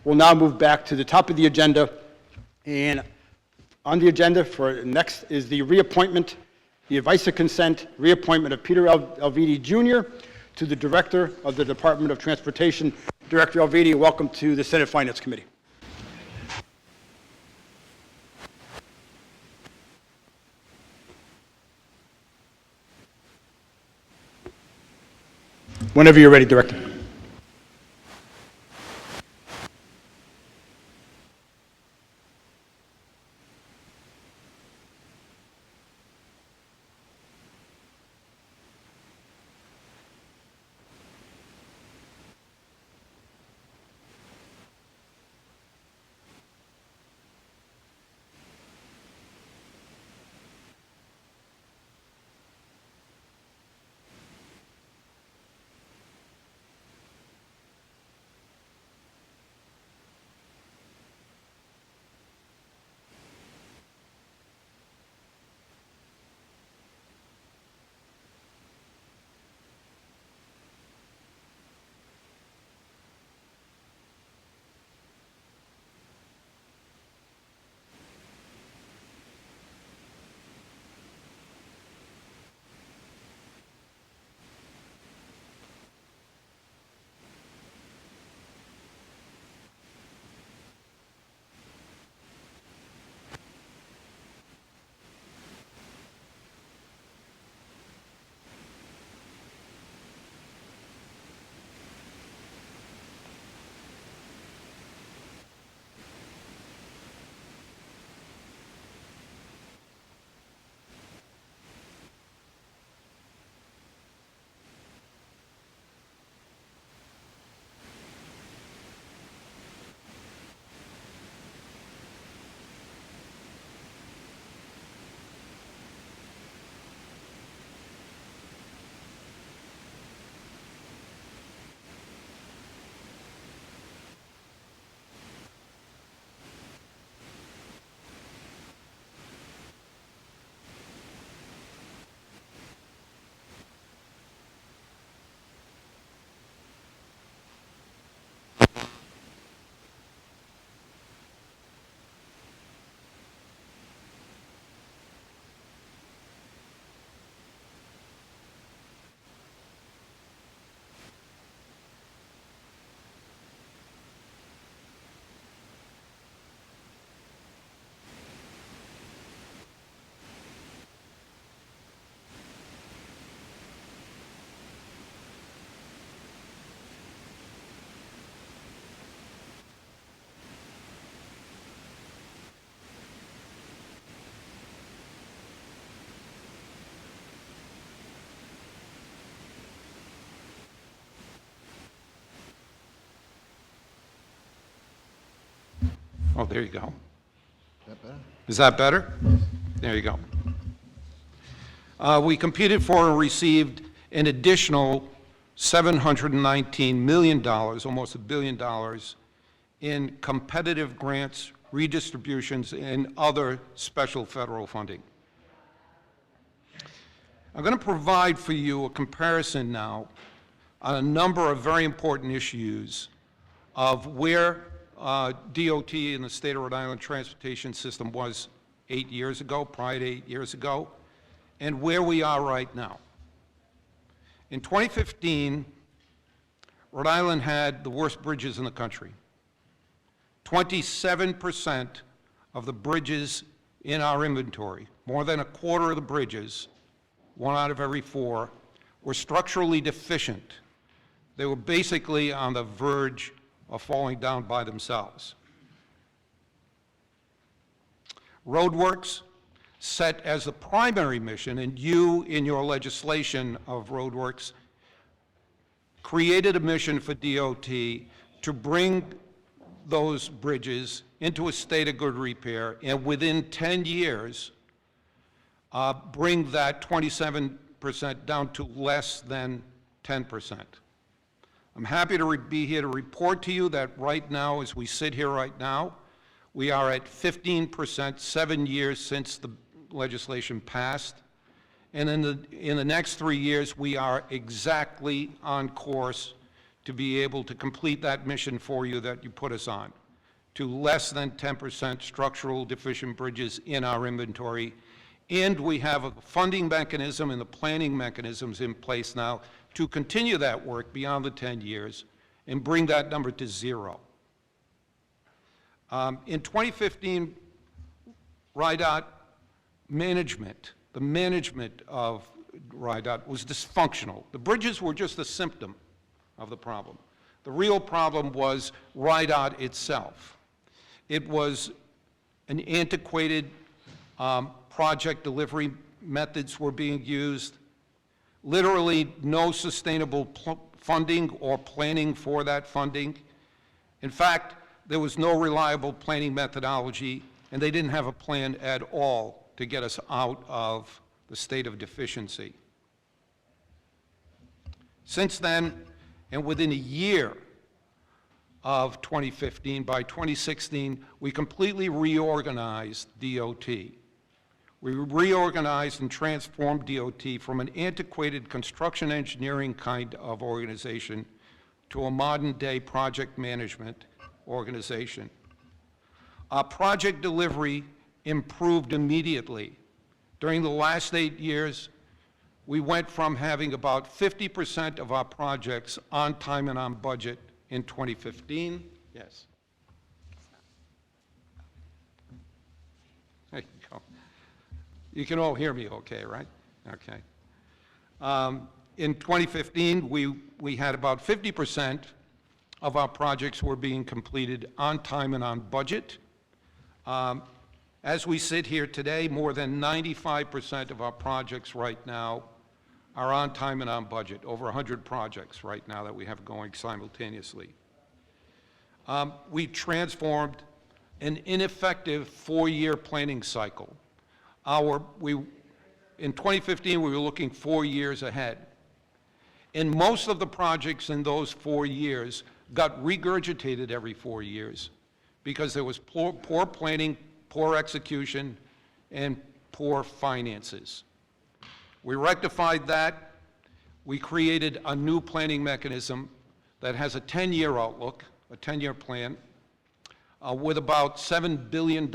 We'll now move back to the top of the agenda. And on the agenda for next is the reappointment, the advice of consent, reappointment of Peter Alviti Jr. to the Director of the Department of Transportation. Director Alviti, welcome to the Senate Finance Committee. Whenever you're ready, Director. Oh, there you go. Is that better? Yes. There you go. We competed for and received an additional $719 million, almost $1 billion, in competitive grants, redistributions, and other special federal funding. I'm going to provide for you a comparison now on a number of very important issues of where DOT in the state of Rhode Island transportation system was 8 years ago, prior to 8 years ago, and where we are right now. In 2015, Rhode Island had the worst bridges in the country. 27% of the bridges in our inventory, more than a quarter of the bridges, 1 out of every 4, were structurally deficient. They were basically on the verge of falling down by themselves. Roadworks set as the primary mission, and you in your legislation of Roadworks created a mission for DOT to bring those bridges into a state of good repair, and within 10 years, bring that 27% down to less than 10%. I'm happy to be here to report to you that right now, as we sit here right now, we are at 15%, 7 years since the legislation passed. And in the next 3 years, we are exactly on course to be able to complete that mission for you that you put us on, to less than 10% structural deficient bridges in our inventory. And we have a funding mechanism and the planning mechanisms in place now to continue that work beyond the 10 years and bring that number to 0. In 2015, RIDOT management, the management of RIDOT was dysfunctional. The bridges were just a symptom of the problem. The real problem was RIDOT itself. It was an antiquated project delivery methods were being used, literally no sustainable funding or planning for that funding. In fact, there was no reliable planning methodology, and they didn't have a plan at all to get us out of the state of deficiency. Since then, and within a year of 2015, by 2016, we completely reorganized DOT. We reorganized and transformed DOT from an antiquated construction engineering kind of organization to a modern-day project management organization. Our project delivery improved immediately. During the last 8 years, we went from having about 50% of our projects on time and on budget in 2015. Yes. There you go. You can all hear me okay, right? Okay. In 2015, we had about 50% of our projects were being completed on time and on budget. As we sit here today, more than 95% of our projects right now are on time and on budget, over 100 projects right now that we have going simultaneously. We transformed an ineffective 4-year planning cycle. In 2015, we were looking 4 years ahead. And most of the projects in those 4 years got regurgitated every 4 years because there was poor planning, poor execution, and poor finances. We rectified that. We created a new planning mechanism that has a 10-year outlook, a 10-year plan, with about $7 billion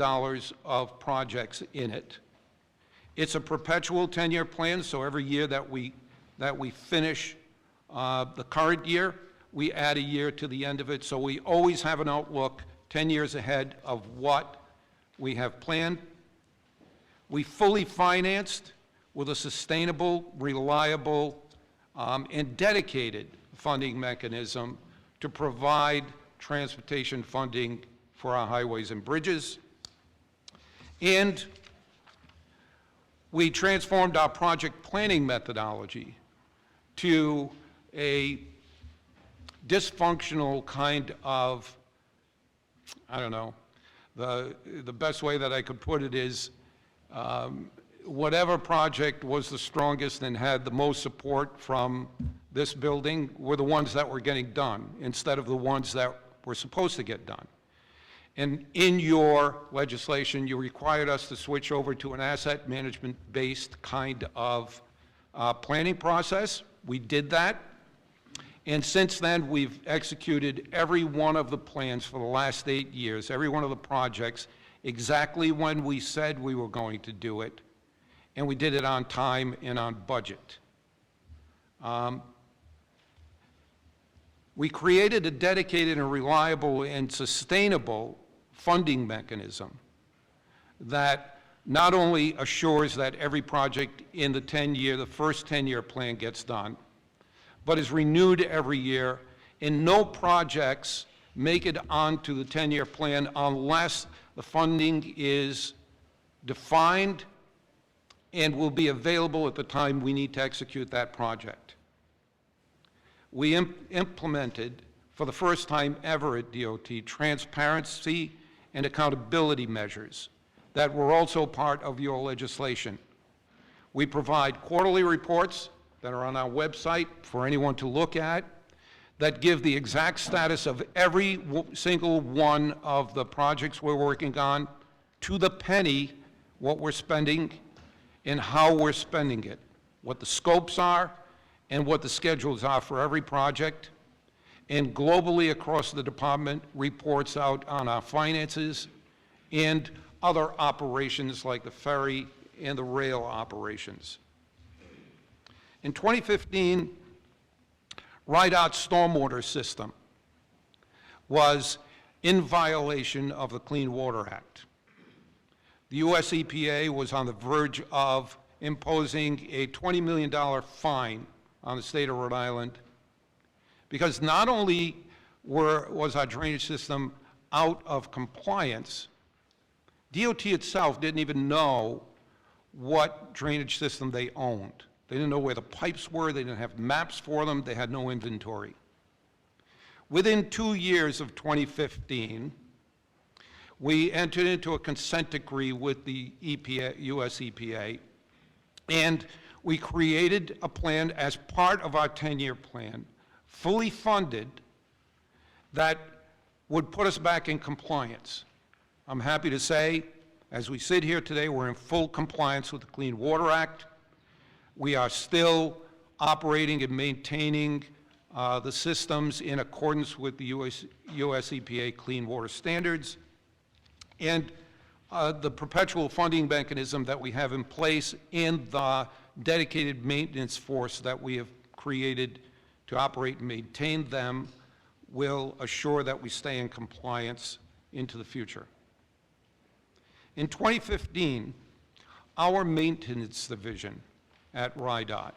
of projects in it. It's a perpetual 10-year plan, so every year that we finish the current year, we add a year to the end of it, so we always have an outlook 10 years ahead of what we have planned. We fully financed with a sustainable, reliable, and dedicated funding mechanism to provide transportation funding for our highways and bridges. And we transformed our project planning methodology to a dysfunctional kind of, I don't know, the best way that I could put it is whatever project was the strongest and had the most support from this building were the ones that were getting done instead of the ones that were supposed to get done. And in your legislation, you required us to switch over to an asset management-based kind of planning process. We did that. And since then, we've executed every one of the plans for the last 8 years, every one of the projects, exactly when we said we were going to do it. And we did it on time and on budget. We created a dedicated and reliable and sustainable funding mechanism that not only assures that every project in the first 10-year plan gets done, but is renewed every year, and no projects make it onto the 10-year plan unless the funding is defined and will be available at the time we need to execute that project. We implemented, for the first time ever at DOT, transparency and accountability measures that were also part of your legislation. We provide quarterly reports that are on our website for anyone to look at that give the exact status of every single one of the projects we're working on, to the penny, what we're spending and how we're spending it, what the scopes are and what the schedules are for every project. and globally across the department reports out on our finances and other operations like the ferry and the rail operations. In 2015, RIDOT's stormwater system was in violation of the Clean Water Act. The US EPA was on the verge of imposing a $20 million fine on the state of Rhode Island because not only was our drainage system out of compliance, DOT itself didn't even know what drainage system they owned. They didn't know where the pipes were, they didn't have maps for them, they had no inventory. Within 2 years of 2015, we entered into a consent decree with the EPA, US EPA, and we created a plan as part of our 10-year plan, fully funded, that would put us back in compliance. I'm happy to say, as we sit here today, we're in full compliance with the Clean Water Act. We are still operating and maintaining the systems in accordance with the US EPA Clean Water Standards. And the perpetual funding mechanism that we have in place and the dedicated maintenance force that we have created to operate and maintain them will assure that we stay in compliance into the future. In 2015, our maintenance division at RIDOT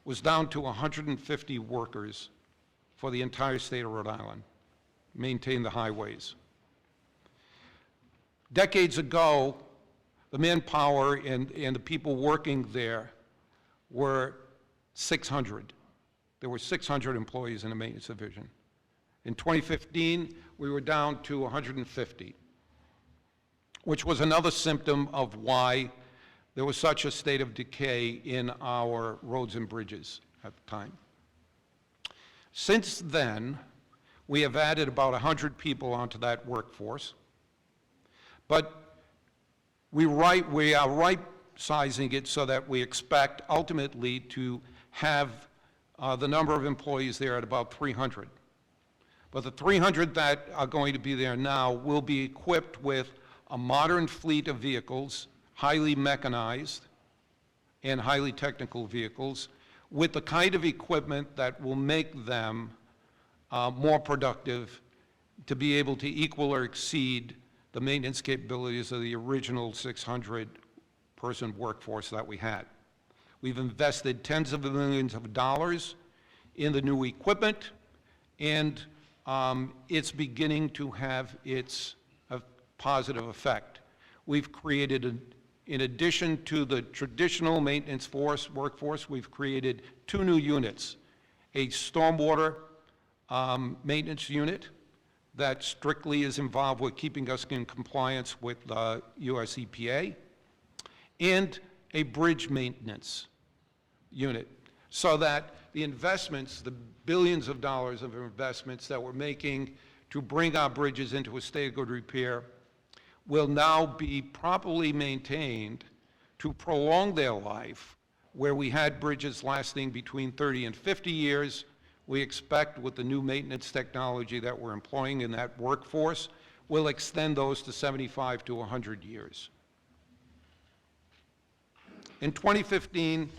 was down to 150 workers for the entire state of Rhode Island, maintain the highways. Decades ago, the manpower and the people working there were 600. There were 600 employees in the maintenance division. In 2015, we were down to 150, which was another symptom of why there was such a state of decay in our roads and bridges at the time. Since then, we have added about 100 people onto that workforce, but we are right-sizing it so that we expect ultimately to have the number of employees there at about 300. But the 300 that are going to be there now will be equipped with a modern fleet of vehicles, highly mechanized and highly technical vehicles, with the kind of equipment that will make them more productive to be able to equal or exceed the maintenance capabilities of the original 600-person workforce that we had. We've invested tens of millions of dollars in the new equipment, and it's beginning to have its positive effect. We've created, in addition to the traditional maintenance workforce, we've created 2 new units, a stormwater maintenance unit that strictly is involved with keeping us in compliance with the US EPA, and a bridge maintenance unit, so that the investments, the billions of dollars of investments that we're making to bring our bridges into a state of good repair will now be properly maintained to prolong their life. Where we had bridges lasting between 30 and 50 years, we expect with the new maintenance technology that we're employing in that workforce, we'll extend those to 75 to 100 years. In 2015,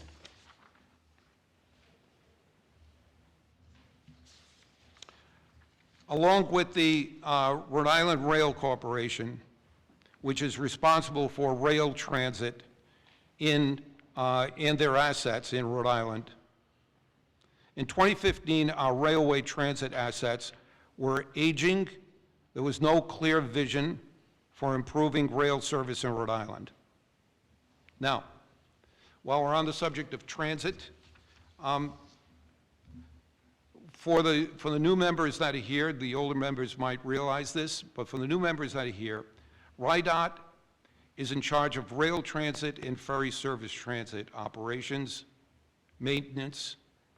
along with the Rhode Island Rail Corporation, which is responsible for rail transit and their assets in Rhode Island. In 2015, our railway transit assets were aging. There was no clear vision for improving rail service in Rhode Island. Now, while we're on the subject of transit, for the new members that are here, the older members might realize this, but for the new members that are here, RIDOT is in charge of rail transit and ferry service transit operations, maintenance,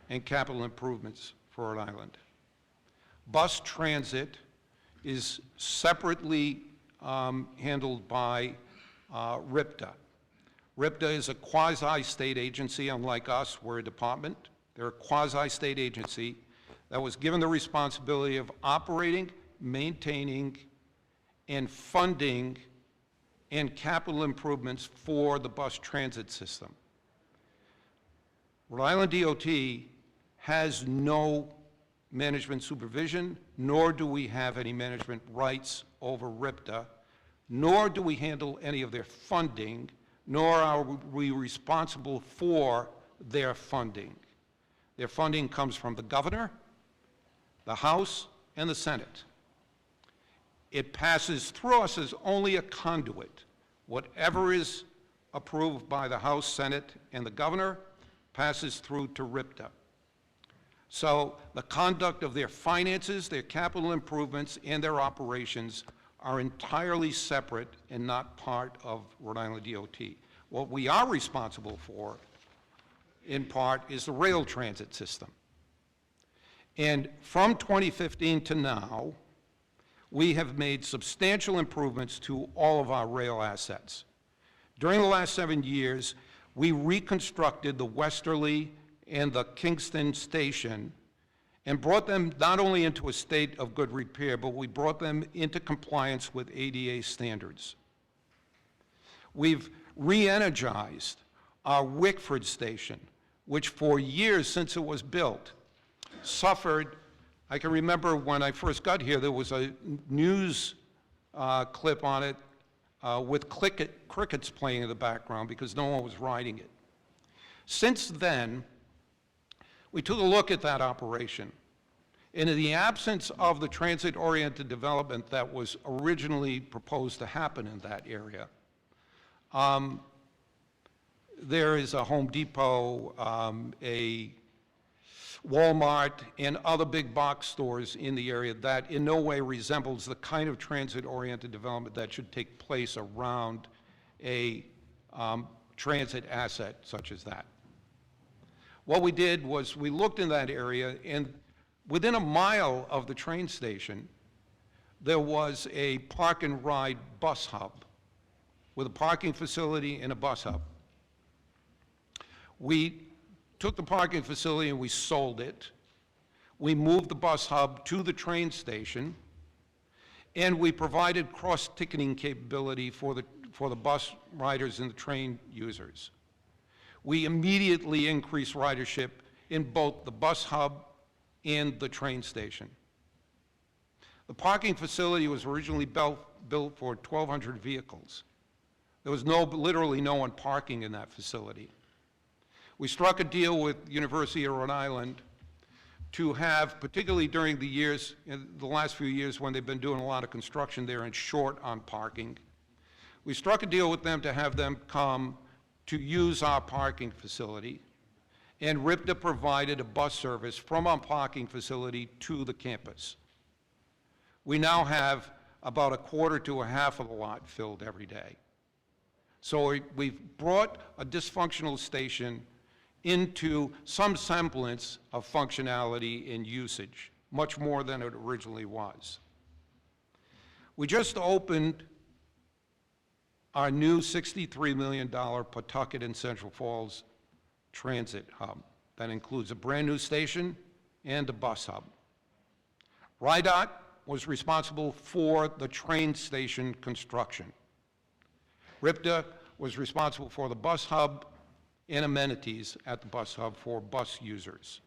and capital improvements for Rhode Island. Bus transit is separately handled by RIPTA. RIPTA is a quasi-state agency. Unlike us, we're a department. They're a quasi-state agency that was given the responsibility of operating, maintaining, and funding and capital improvements for the bus transit system. Rhode Island DOT has no management supervision, nor do we have any management rights over RIPTA, nor do we handle any of their funding, nor are we responsible for their funding. Their funding comes from the governor, the House, and the Senate. It passes through us as only a conduit. Whatever is approved by the House, Senate, and the governor passes through to RIPTA. So the conduct of their finances, their capital improvements, and their operations are entirely separate and not part of Rhode Island DOT. What we are responsible for, in part, is the rail transit system. And from 2015 to now, we have made substantial improvements to all of our rail assets. During the last 7 years, we reconstructed the Westerly and the Kingston station and brought them not only into a state of good repair, but we brought them into compliance with ADA standards. We've re-energized our Wickford station, which for years since it was built, suffered. I can remember when I first got here, there was a news clip on it with crickets playing in the background because no one was riding it. Since then, we took a look at that operation. And in the absence of the transit-oriented development that was originally proposed to happen in that area, there is a Home Depot, a Walmart, and other big box stores in the area that in no way resembles the kind of transit-oriented development that should take place around a transit asset such as that. What we did was we looked in that area, and within a mile of the train station, there was a park and ride bus hub with a parking facility and a bus hub. We took the parking facility and we sold it. We moved the bus hub to the train station, and we provided cross-ticketing capability for the bus riders and the train users. We immediately increased ridership in both the bus hub and the train station. The parking facility was originally built for 1,200 vehicles. There was literally no one parking in that facility. We struck a deal with University of Rhode Island to have, particularly during the years, in the last few years when they've been doing a lot of construction there and short on parking, we struck a deal with them to have them come to use our parking facility, and RIPTA provided a bus service from our parking facility to the campus. We now have about a quarter to a half of the lot filled every day. So we've brought a dysfunctional station into some semblance of functionality and usage, much more than it originally was. We just opened our new $63 million Pawtucket and Central Falls transit hub that includes a brand new station and a bus hub. RIDOT was responsible for the train station construction. RIPTA was responsible for the bus hub and amenities at the bus hub for bus users.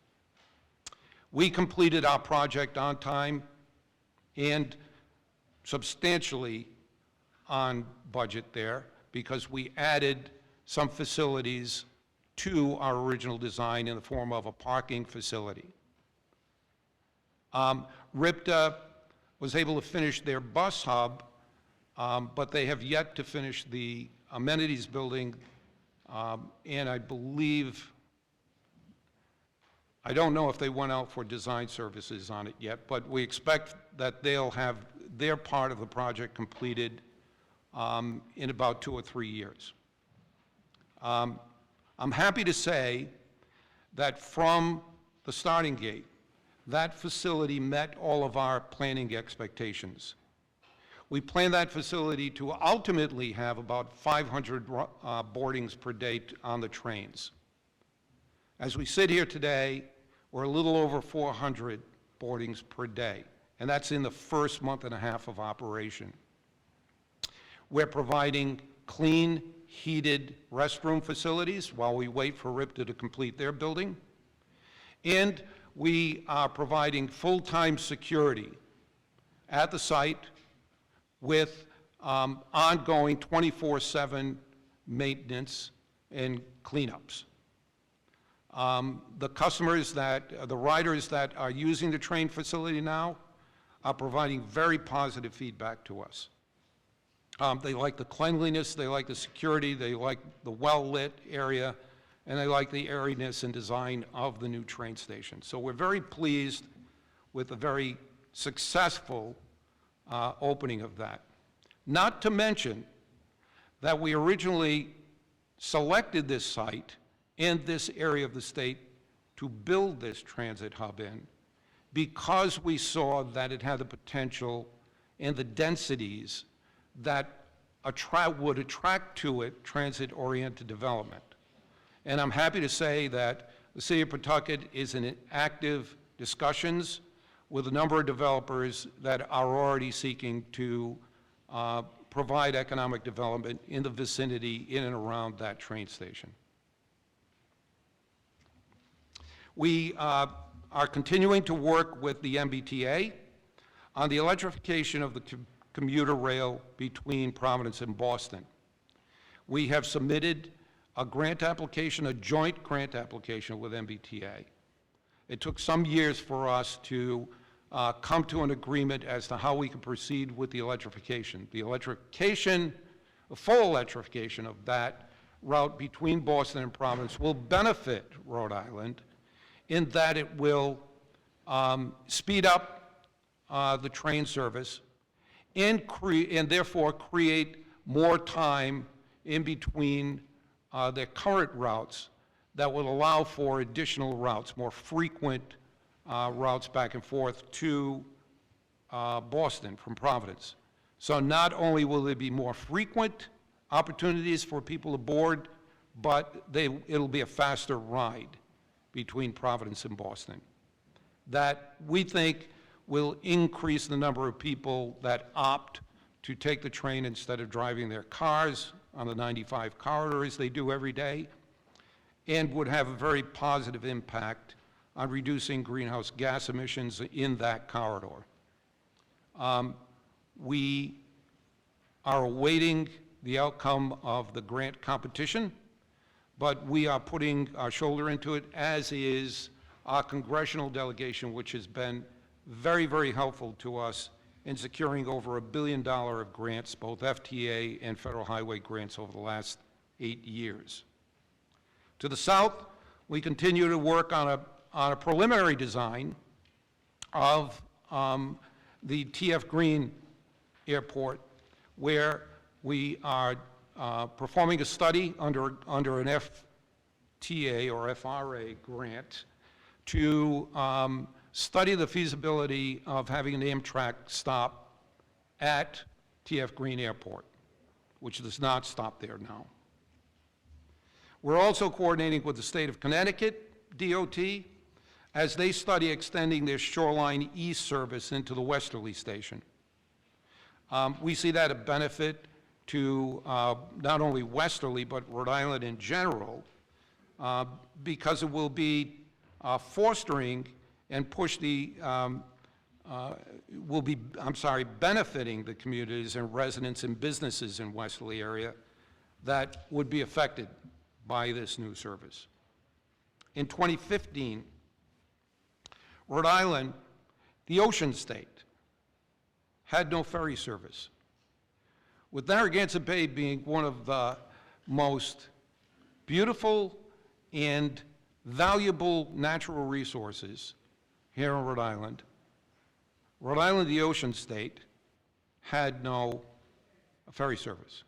We completed our project on time and substantially on budget there because we added some facilities to our original design in the form of a parking facility. RIPTA was able to finish their bus hub, but they have yet to finish the amenities building, and I believe, I don't know if they went out for design services on it yet, but we expect that they'll have their part of the project completed in about 2 or 3 years. I'm happy to say that from the starting gate, that facility met all of our planning expectations. We plan that facility to ultimately have about 500 boardings per day on the trains. As we sit here today, we're a little over 400 boardings per day, and that's in the first month and a half of operation. We're providing clean, heated restroom facilities while we wait for RIPTA to complete their building. And we are providing full-time security at the site with ongoing 24/7 maintenance and cleanups. The customers the riders that are using the train facility now are providing very positive feedback to us. They like the cleanliness, they like the security, they like the well-lit area, and they like the airiness and design of the new train station. So we're very pleased with the very successful opening of that. Not to mention that we originally selected this site and this area of the state to build this transit hub in because we saw that it had the potential and the densities that would attract to it transit-oriented development. And I'm happy to say that the City of Pawtucket is in active discussions with a number of developers that are already seeking to provide economic development in the vicinity in and around that train station. We are continuing to work with the MBTA on the electrification of the commuter rail between Providence and Boston. We have submitted a grant application, a joint grant application with MBTA. It took some years for us to come to an agreement as to how we could proceed with the electrification. The full electrification of that route between Boston and Providence will benefit Rhode Island in that it will speed up the train service and therefore create more time in between their current routes that will allow for additional routes, more frequent routes back and forth to Boston from Providence. So not only will there be more frequent opportunities for people to board, but it'll be a faster ride between Providence and Boston. That we think will increase the number of people that opt to take the train instead of driving their cars on the 95 corridor as they do every day, and would have a very positive impact on reducing greenhouse gas emissions in that corridor. We are awaiting the outcome of the grant competition, but we are putting our shoulder into it, as is our congressional delegation, which has been very, very helpful to us in securing over $1 billion of grants, both FTA and federal highway grants over the last 8 years. To the south, we continue to work on a preliminary design of the TF Green Airport, where we are performing a study under an FTA or FRA grant to study the feasibility of having an Amtrak stop at TF Green Airport, which does not stop there now. We're also coordinating with the state of Connecticut DOT as they study extending their Shoreline East service into the Westerly station. We see that a benefit to not only Westerly, but Rhode Island in general, because it will be fostering and push benefiting the communities and residents and businesses in Westerly area that would be affected by this new service. In 2015, Rhode Island, the ocean state, had no ferry service. With Narragansett Bay being one of the most beautiful and valuable natural resources here in Rhode Island, the ocean state, had no ferry service.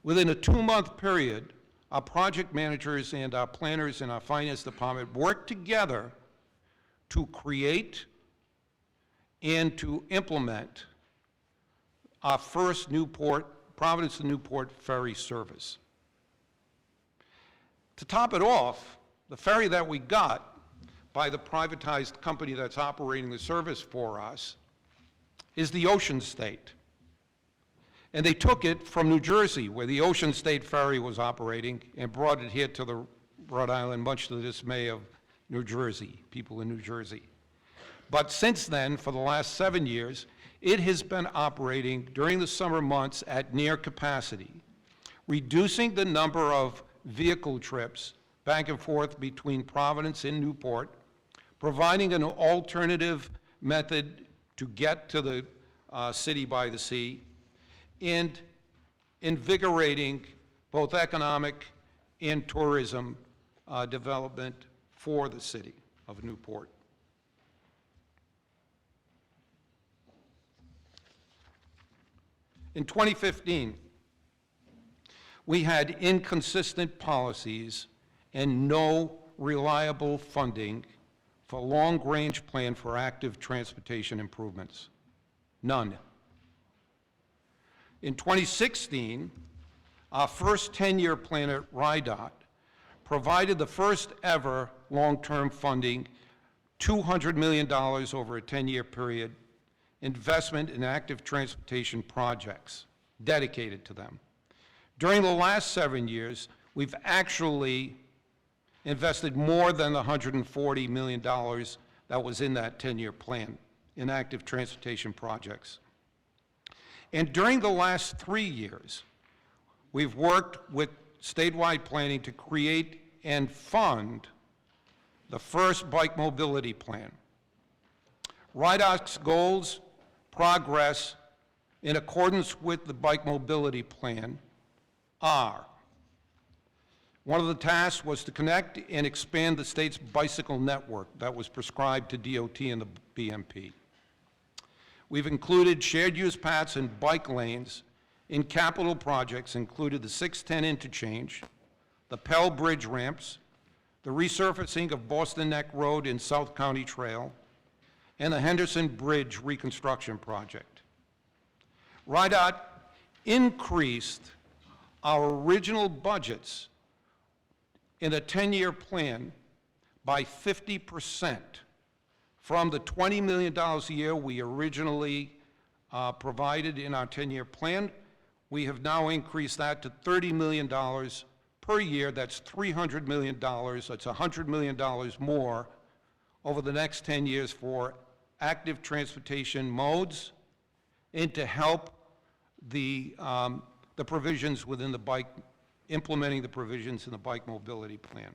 Within a 2-month period, our project managers and our planners in our finance department worked together to create and to implement our first Providence to Newport ferry service. To top it off, the ferry that we got by the privatized company that's operating the service for us is the Ocean State. And they took it from New Jersey, where the Ocean State Ferry was operating, and brought it here to the Rhode Island, much to the dismay of New Jersey, people in New Jersey. But since then, for the last 7 years, it has been operating during the summer months at near capacity, reducing the number of vehicle trips back and forth between Providence and Newport, providing an alternative method to get to the city by the sea, and invigorating both economic and tourism development for the city of Newport. In 2015, we had inconsistent policies and no reliable funding for a long-range plan for active transportation improvements. None. In 2016, our first 10-year plan at RIDOT provided the first ever long-term funding, $200 million over a 10-year period, investment in active transportation projects dedicated to them. During the last 7 years, we've actually invested more than the $140 million that was in that 10-year plan in active transportation projects. And during the last 3 years, we've worked with statewide planning to create and fund the first bike mobility plan. RIDOT's goals, progress in accordance with the bike mobility plan are: one of the tasks was to connect and expand the state's bicycle network that was prescribed to DOT and the BMP. We've included shared use paths and bike lanes in capital projects, included the 610 interchange, the Pell Bridge ramps, the resurfacing of Boston Neck Road and South County Trail, and the Henderson Bridge reconstruction project. RIDOT increased our original budgets in a 10-year plan by 50%. From the $20 million a year we originally provided in our 10-year plan, we have now increased that to $30 million per year. That's $300 million. That's $100 million more over the next 10 years for active transportation modes and to help the provisions within the bike, implementing the provisions in the bike mobility plan.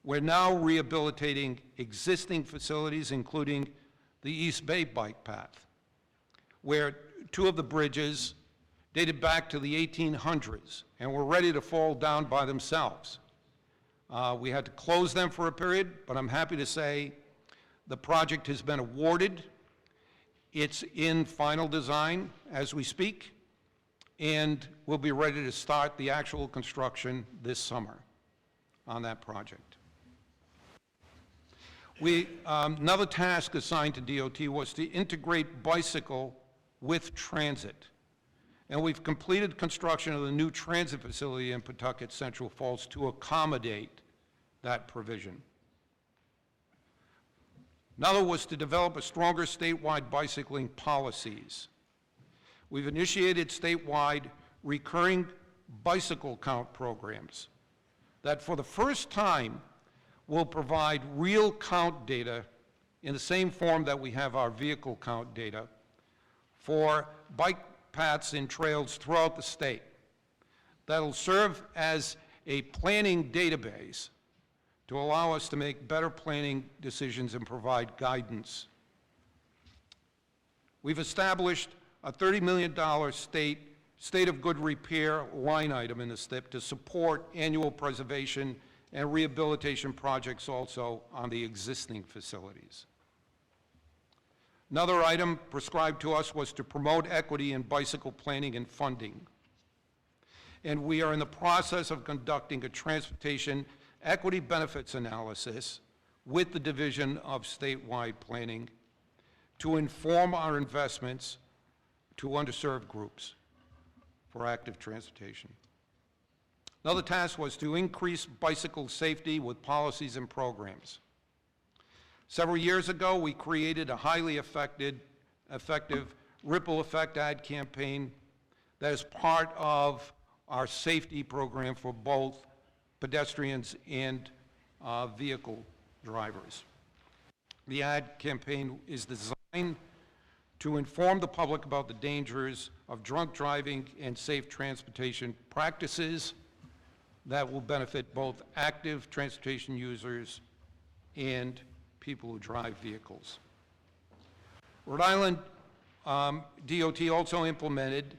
We're now rehabilitating existing facilities, including the East Bay Bike Path, where 2 of the bridges dated back to the 1800s and were ready to fall down by themselves. We had to close them for a period, but I'm happy to say the project has been awarded. It's in final design as we speak, and we'll be ready to start the actual construction this summer on that project. Another task assigned to DOT was to integrate bicycle with transit. And we've completed construction of the new transit facility in Pawtucket Central Falls to accommodate that provision. Another was to develop a stronger statewide bicycling policies. We've initiated statewide recurring bicycle count programs that for the first time will provide real count data in the same form that we have our vehicle count data for bike paths and trails throughout the state. That'll serve as a planning database to allow us to make better planning decisions and provide guidance. We've established a $30 million state of good repair line item in the STIP to support annual preservation and rehabilitation projects also on the existing facilities. Another item prescribed to us was to promote equity in bicycle planning and funding. And we are in the process of conducting a transportation equity benefits analysis with the Division of Statewide Planning to inform our investments to underserved groups for active transportation. Another task was to increase bicycle safety with policies and programs. Several years ago, we created a highly effective ripple effect ad campaign that is part of our safety program for both pedestrians and vehicle drivers. The ad campaign is designed to inform the public about the dangers of drunk driving and safe transportation practices that will benefit both active transportation users and people who drive vehicles. Rhode Island DOT also implemented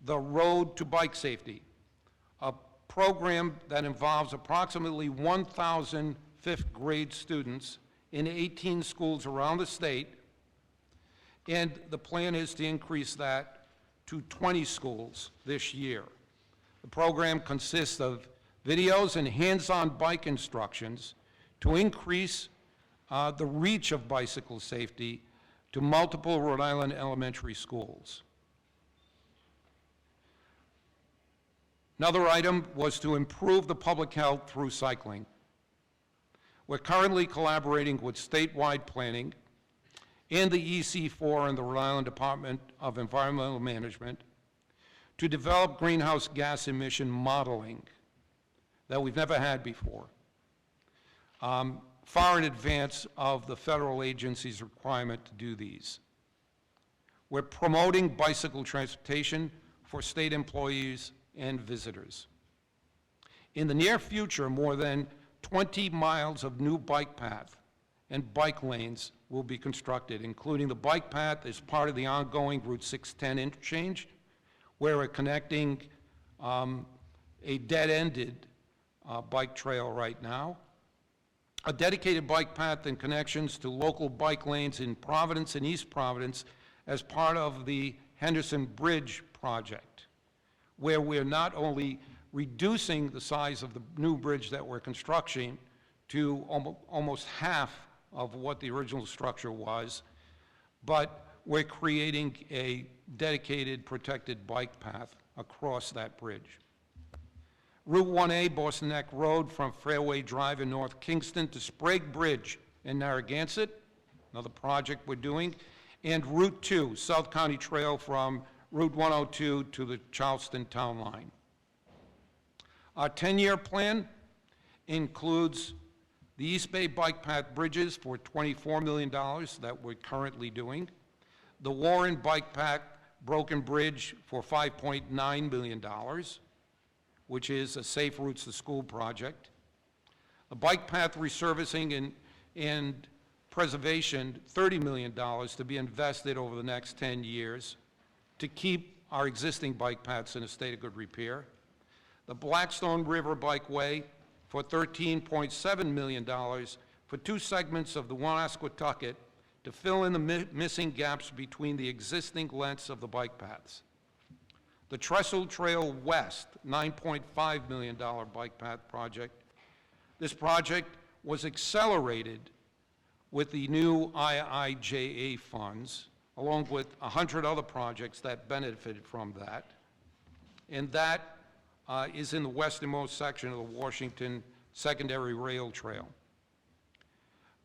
the Road to Bike Safety, a program that involves approximately 1,000 fifth grade students in 18 schools around the state, and the plan is to increase that to 20 schools this year. The program consists of videos and hands-on bike instructions to increase the reach of bicycle safety to multiple Rhode Island elementary schools. Another item was to improve the public health through cycling. We're currently collaborating with statewide planning and the EC4 and the Rhode Island Department of Environmental Management to develop greenhouse gas emission modeling that we've never had before, far in advance of the federal agency's requirement to do these. We're promoting bicycle transportation for state employees and visitors. In the near future, more than 20 miles of new bike path and bike lanes will be constructed, including the bike path as part of the ongoing Route 610 interchange, where we're connecting a dead-ended bike trail right now, a dedicated bike path and connections to local bike lanes in Providence and East Providence as part of the Henderson Bridge project, where we're not only reducing the size of the new bridge that we're constructing to almost half of what the original structure was, but we're creating a dedicated protected bike path across that bridge. Route 1A, Boston Neck Road from Fairway Drive in North Kingston to Sprague Bridge in Narragansett, another project we're doing, and Route 2, South County Trail from Route 102 to the Charleston Town Line. Our 10-year plan includes the East Bay Bike Path bridges for $24 million that we're currently doing, the Warren Bike Path Broken Bridge for $5.9 million, which is a Safe Routes to School project, a bike path resurfacing and preservation, $30 million to be invested over the next 10 years to keep our existing bike paths in a state of good repair, the Blackstone River Bikeway for $13.7 million for 2 segments of the Woonasquatucket to fill in the missing gaps between the existing lengths of the bike paths. The Trestle Trail West, $9.5 million bike path project. This project was accelerated with the new IIJA funds, along with 100 other projects that benefited from that. And that is in the westernmost section of the Washington Secondary Rail Trail.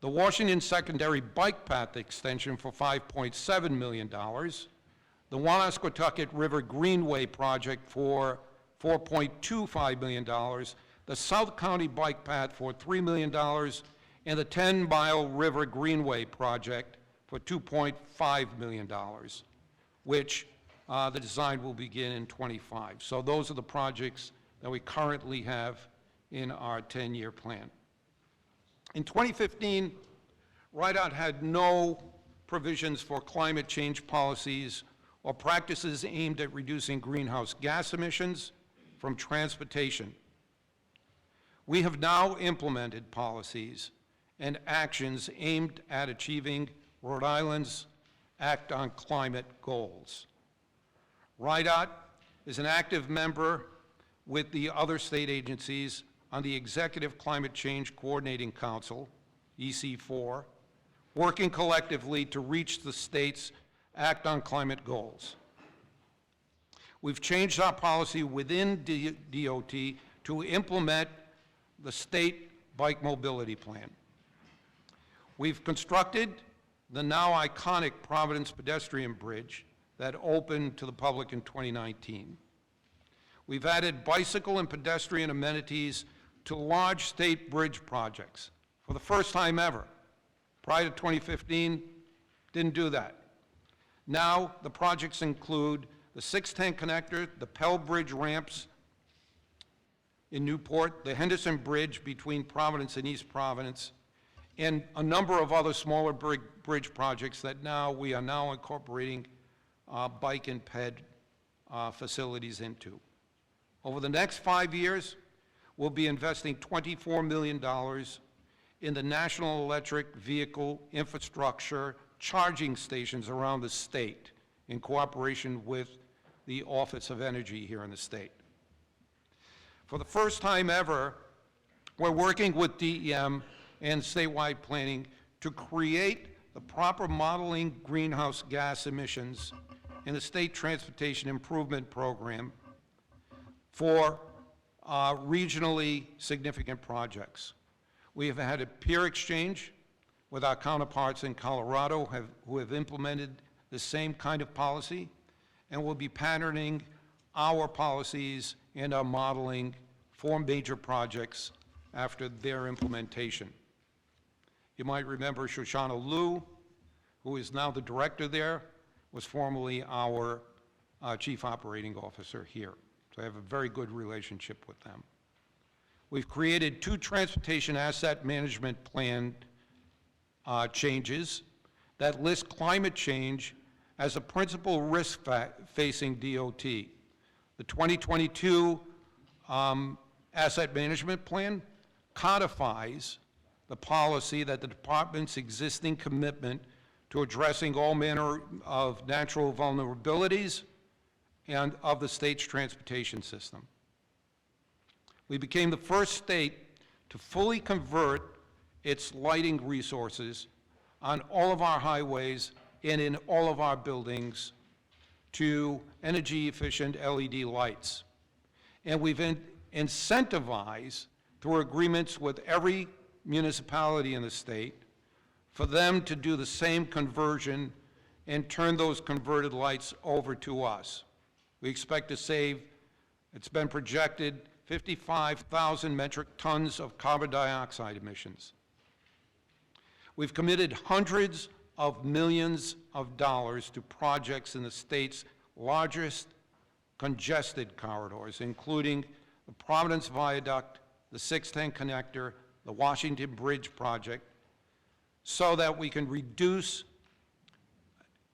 The Washington Secondary Bike Path extension for $5.7 million. The Woonasquatucket River Greenway project for $4.25 million. The South County Bike Path for $3 million. And the 10-mile River Greenway project for $2.5 million, which the design will begin in '25. So those are the projects that we currently have in our 10-year plan. In 2015, RIDOT had no provisions for climate change policies or practices aimed at reducing greenhouse gas emissions from transportation. We have now implemented policies and actions aimed at achieving Rhode Island's Act on Climate goals. RIDOT is an active member with the other state agencies on the Executive Climate Change Coordinating Council, EC4, working collectively to reach the state's Act on Climate goals. We've changed our policy within DOT to implement the state bike mobility plan. We've constructed the now iconic Providence pedestrian bridge that opened to the public in 2019. We've added bicycle and pedestrian amenities to large state bridge projects for the first time ever. Prior to 2015, didn't do that. Now, the projects include the 610 connector, the Pell Bridge ramps in Newport, the Henderson Bridge between Providence and East Providence, and a number of other smaller bridge projects that we are now incorporating bike and ped facilities into. Over the next 5 years, we'll be investing $24 million in the National Electric Vehicle Infrastructure charging stations around the state in cooperation with the Office of Energy here in the state. For the first time ever, we're working with DEM and statewide planning to create the proper modeling greenhouse gas emissions in the State Transportation Improvement Program for regionally significant projects. We have had a peer exchange with our counterparts in Colorado who have implemented the same kind of policy, and will be patterning our policies and our modeling for major projects after their implementation. You might remember Shoshana Liu, who is now the director there, was formerly our chief operating officer here. So I have a very good relationship with them. We've created 2 transportation asset management plan changes that list climate change as a principal risk facing DOT. The 2022 asset management plan codifies the policy that the department's existing commitment to addressing all manner of natural vulnerabilities and of the state's transportation system. We became the first state to fully convert its lighting resources on all of our highways and in all of our buildings to energy-efficient LED lights. And we've incentivized, through agreements with every municipality in the state, for them to do the same conversion and turn those converted lights over to us. We expect to save, it's been projected, 55,000 metric tons of carbon dioxide emissions. We've committed hundreds of millions of dollars to projects in the state's largest congested corridors, including the Providence Viaduct, the 610 connector, the Washington Bridge project, so that we can reduce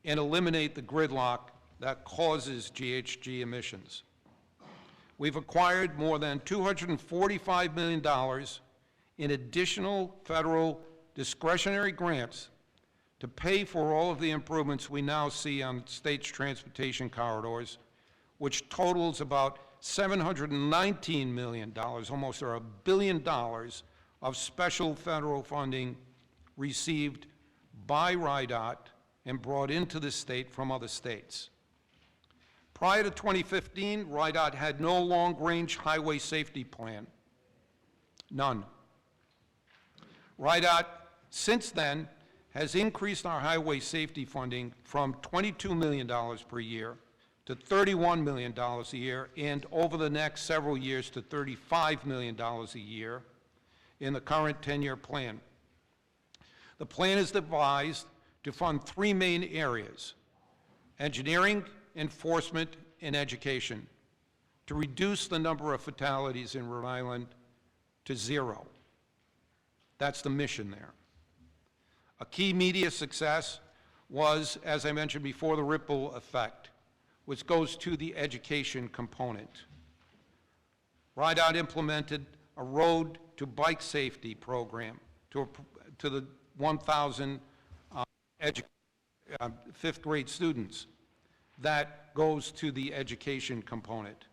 and eliminate the gridlock that causes GHG emissions. We've acquired more than $245 million in additional federal discretionary grants to pay for all of the improvements we now see on state's transportation corridors, which totals about $719 million, almost $1 billion of special federal funding received by RIDOT and brought into the state from other states. Prior to 2015, RIDOT had no long-range highway safety plan, none. RIDOT, since then, has increased our highway safety funding from $22 million per year to $31 million a year, and over the next several years to $35 million a year in the current 10-year plan. The plan is devised to fund 3 main areas: engineering, enforcement, and education, to reduce the number of fatalities in Rhode Island to 0. That's the mission there. A key media success was, as I mentioned before, the ripple effect, which goes to the education component. RIDOT implemented a road to bike safety program to the 1,000 fifth grade students. That goes to the education component.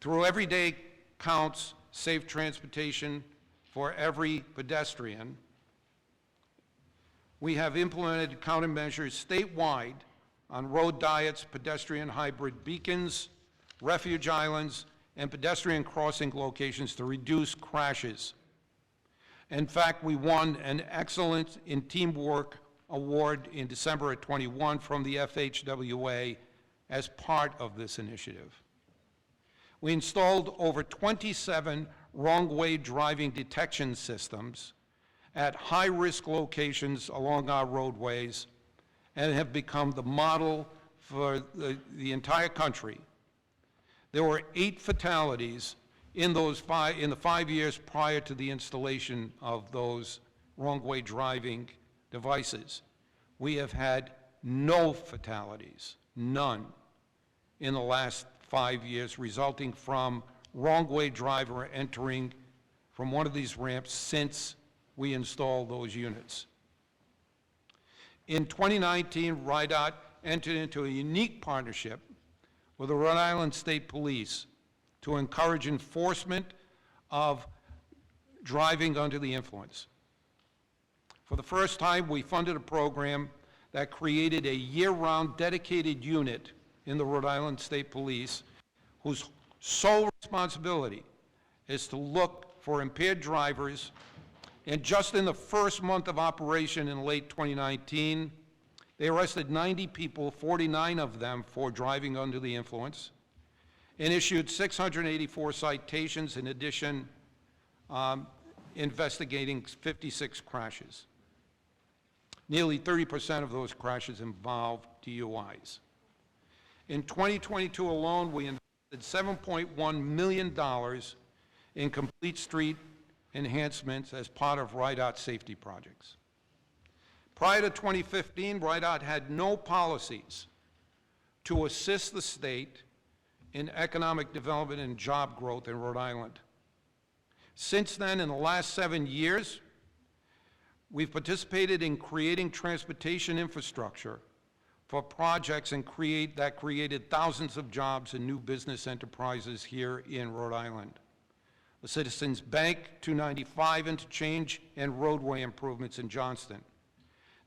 Through Everyday Counts Safe Transportation for Every Pedestrian, we have implemented countermeasures statewide on road diets, pedestrian hybrid beacons, refuge islands, and pedestrian crossing locations to reduce crashes. In fact, we won an Excellence in Teamwork Award in December of '21 from the FHWA as part of this initiative. We installed over 27 wrong-way driving detection systems at high-risk locations along our roadways and have become the model for the entire country. There were 8 fatalities in the 5 years prior to the installation of those wrong-way driving devices. We have had no fatalities, none, in the last 5 years resulting from wrong-way driver entering from one of these ramps since we installed those units. In 2019, RIDOT entered into a unique partnership with the Rhode Island State Police to encourage enforcement of driving under the influence. For the first time, we funded a program that created a year-round dedicated unit in the Rhode Island State Police whose sole responsibility is to look for impaired drivers. And just in the first month of operation in late 2019, they arrested 90 people, 49 of them for driving under the influence, and issued 684 citations, in addition, investigating 56 crashes. Nearly 30% of those crashes involved DUIs. In 2022 alone, we invested $7.1 million in complete street enhancements as part of RIDOT safety projects. Prior to 2015, RIDOT had no policies to assist the state in economic development and job growth in Rhode Island. Since then, in the last 7 years, we've participated in creating transportation infrastructure for projects and that created thousands of jobs and new business enterprises here in Rhode Island. The Citizens Bank 295 interchange and roadway improvements in Johnston.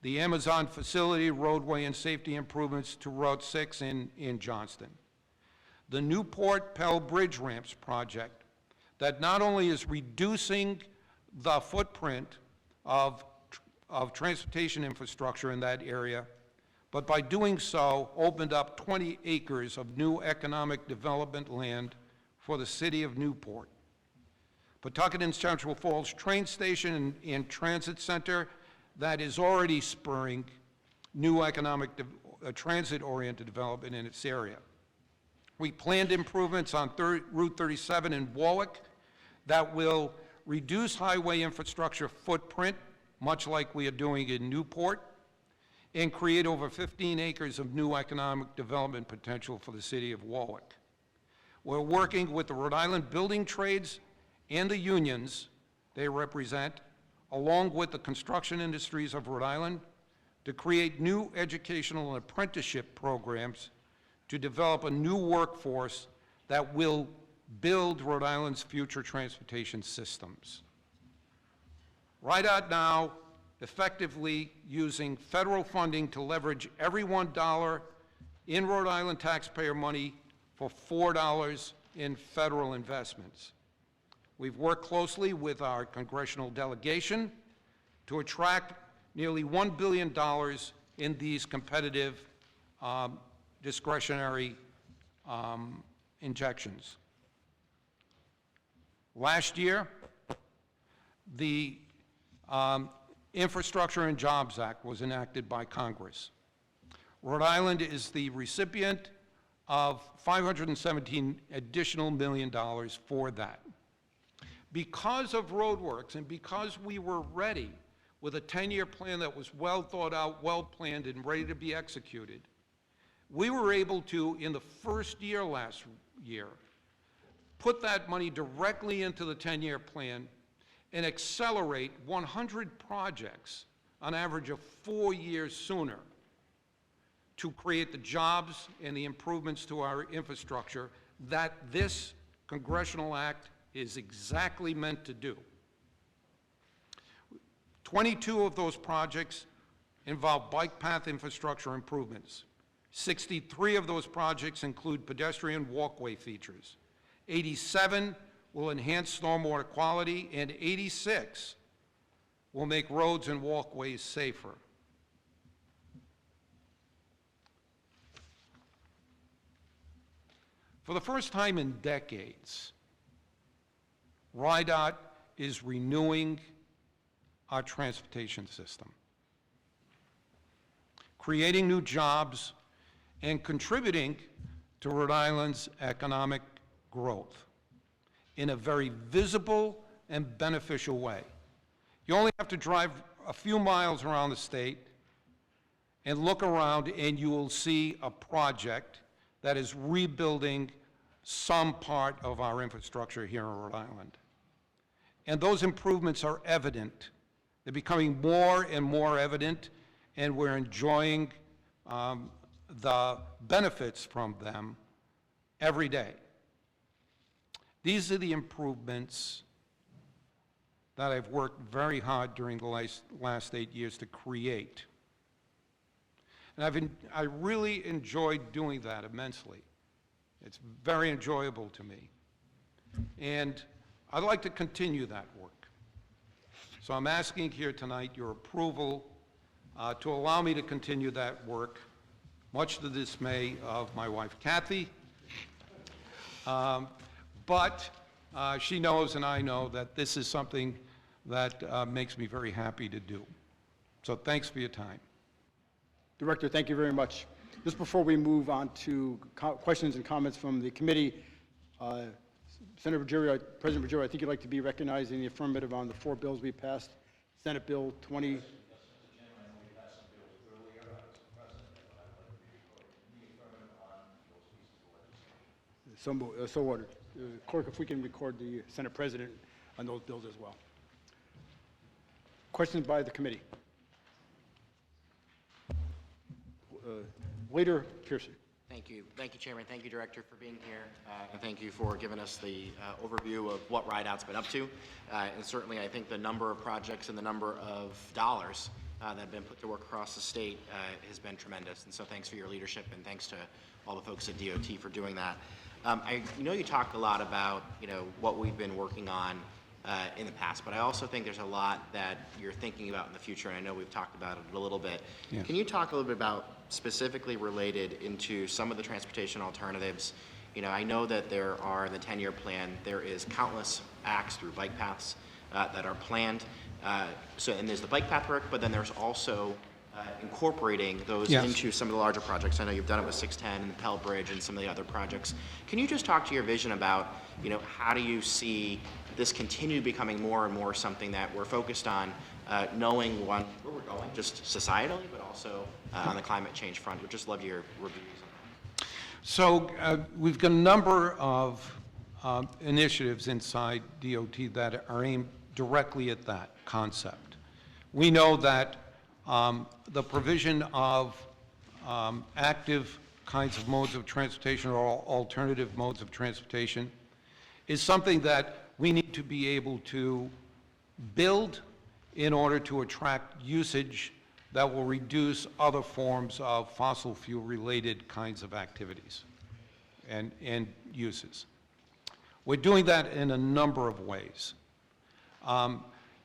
The Amazon facility roadway and safety improvements to Route 6 in Johnston. The Newport Pell Bridge Ramps project that not only is reducing the footprint of transportation infrastructure in that area, but by doing so, opened up 20 acres of new economic development land for the city of Newport. Pawtucket's Central Falls train station and transit center that is already spurring new economic transit-oriented development in its area. We planned improvements on Route 37 in Warwick that will reduce highway infrastructure footprint, much like we are doing in Newport, and create over 15 acres of new economic development potential for the city of Warwick. We're working with the Rhode Island building trades and the unions they represent, along with the construction industries of Rhode Island, to create new educational and apprenticeship programs to develop a new workforce that will build Rhode Island's future transportation systems. RIDOT now effectively using federal funding to leverage every $1 in Rhode Island taxpayer money for $4 in federal investments. We've worked closely with our congressional delegation to attract nearly $1 billion in these competitive discretionary injections. Last year, the Infrastructure and Jobs Act was enacted by Congress. Rhode Island is the recipient of $517 additional million for that. Because of roadworks and because we were ready with a 10-year plan that was well thought out, well planned, and ready to be executed, we were able to, in the first year last year, put that money directly into the 10-year plan and accelerate 100 projects on average of 4 years sooner to create the jobs and the improvements to our infrastructure that this congressional act is exactly meant to do. 22 of those projects involve bike path infrastructure improvements. 63 of those projects include pedestrian walkway features. 87 will enhance stormwater quality, and 86 will make roads and walkways safer. For the first time in decades, RIDOT is renewing our transportation system, creating new jobs and contributing to Rhode Island's economic growth in a very visible and beneficial way. You only have to drive a few miles around the state and look around and you will see a project that is rebuilding some part of our infrastructure here in Rhode Island. And those improvements are evident. They're becoming more and more evident, and we're enjoying the benefits from them every day. These are the improvements that I've worked very hard during the last 8 years to create. And I really enjoyed doing that immensely. It's very enjoyable to me. And I'd like to continue that work. So I'm asking here tonight your approval to allow me to continue that work, much to the dismay of my wife, Kathy. But she knows and I know that this is something that makes me very happy to do. So thanks for your time. Director, thank you very much. Just before we move on to questions and comments from the committee, Senator Ruggiero, President Ruggiero, I think you'd like to be recognized in the affirmative on the 4 bills we passed. Senate Bill 20. So ordered. Clerk, if we can record the Senate President on those bills as well. Questions by the committee. Leader Pearson. Thank you, Chairman. Thank you, Director, for being here, and thank you for giving us the overview of what RIDOT's been up to. And certainly, I think the number of projects and the number of dollars that have been put to work across the state has been tremendous. And so, thanks for your leadership, and thanks to all the folks at DOT for doing that. I know you talked a lot about what we've been working on in the past, but I also think there's a lot that you're thinking about in the future, and I know we've talked about it a little bit. Yeah. Can you talk a little bit about specifically related into some of the transportation alternatives? I know that there are, in the 10-year plan, there is countless acts through bike paths that are planned. And there's the bike path work, but then there's also incorporating those into some of the larger projects. I know you've done it with 610 and the Pell Bridge and some of the other projects. Can you just talk to your vision about, how do you see this continue becoming more and more something that we're focused on, knowing where we're going, just societally, but also on the climate change front? We'd just love your reviews on that. So we've got a number of initiatives inside DOT that are aimed directly at that concept. We know that the provision of active kinds of modes of transportation or alternative modes of transportation is something that we need to be able to build in order to attract usage that will reduce other forms of fossil fuel related kinds of activities and uses. We're doing that in a number of ways.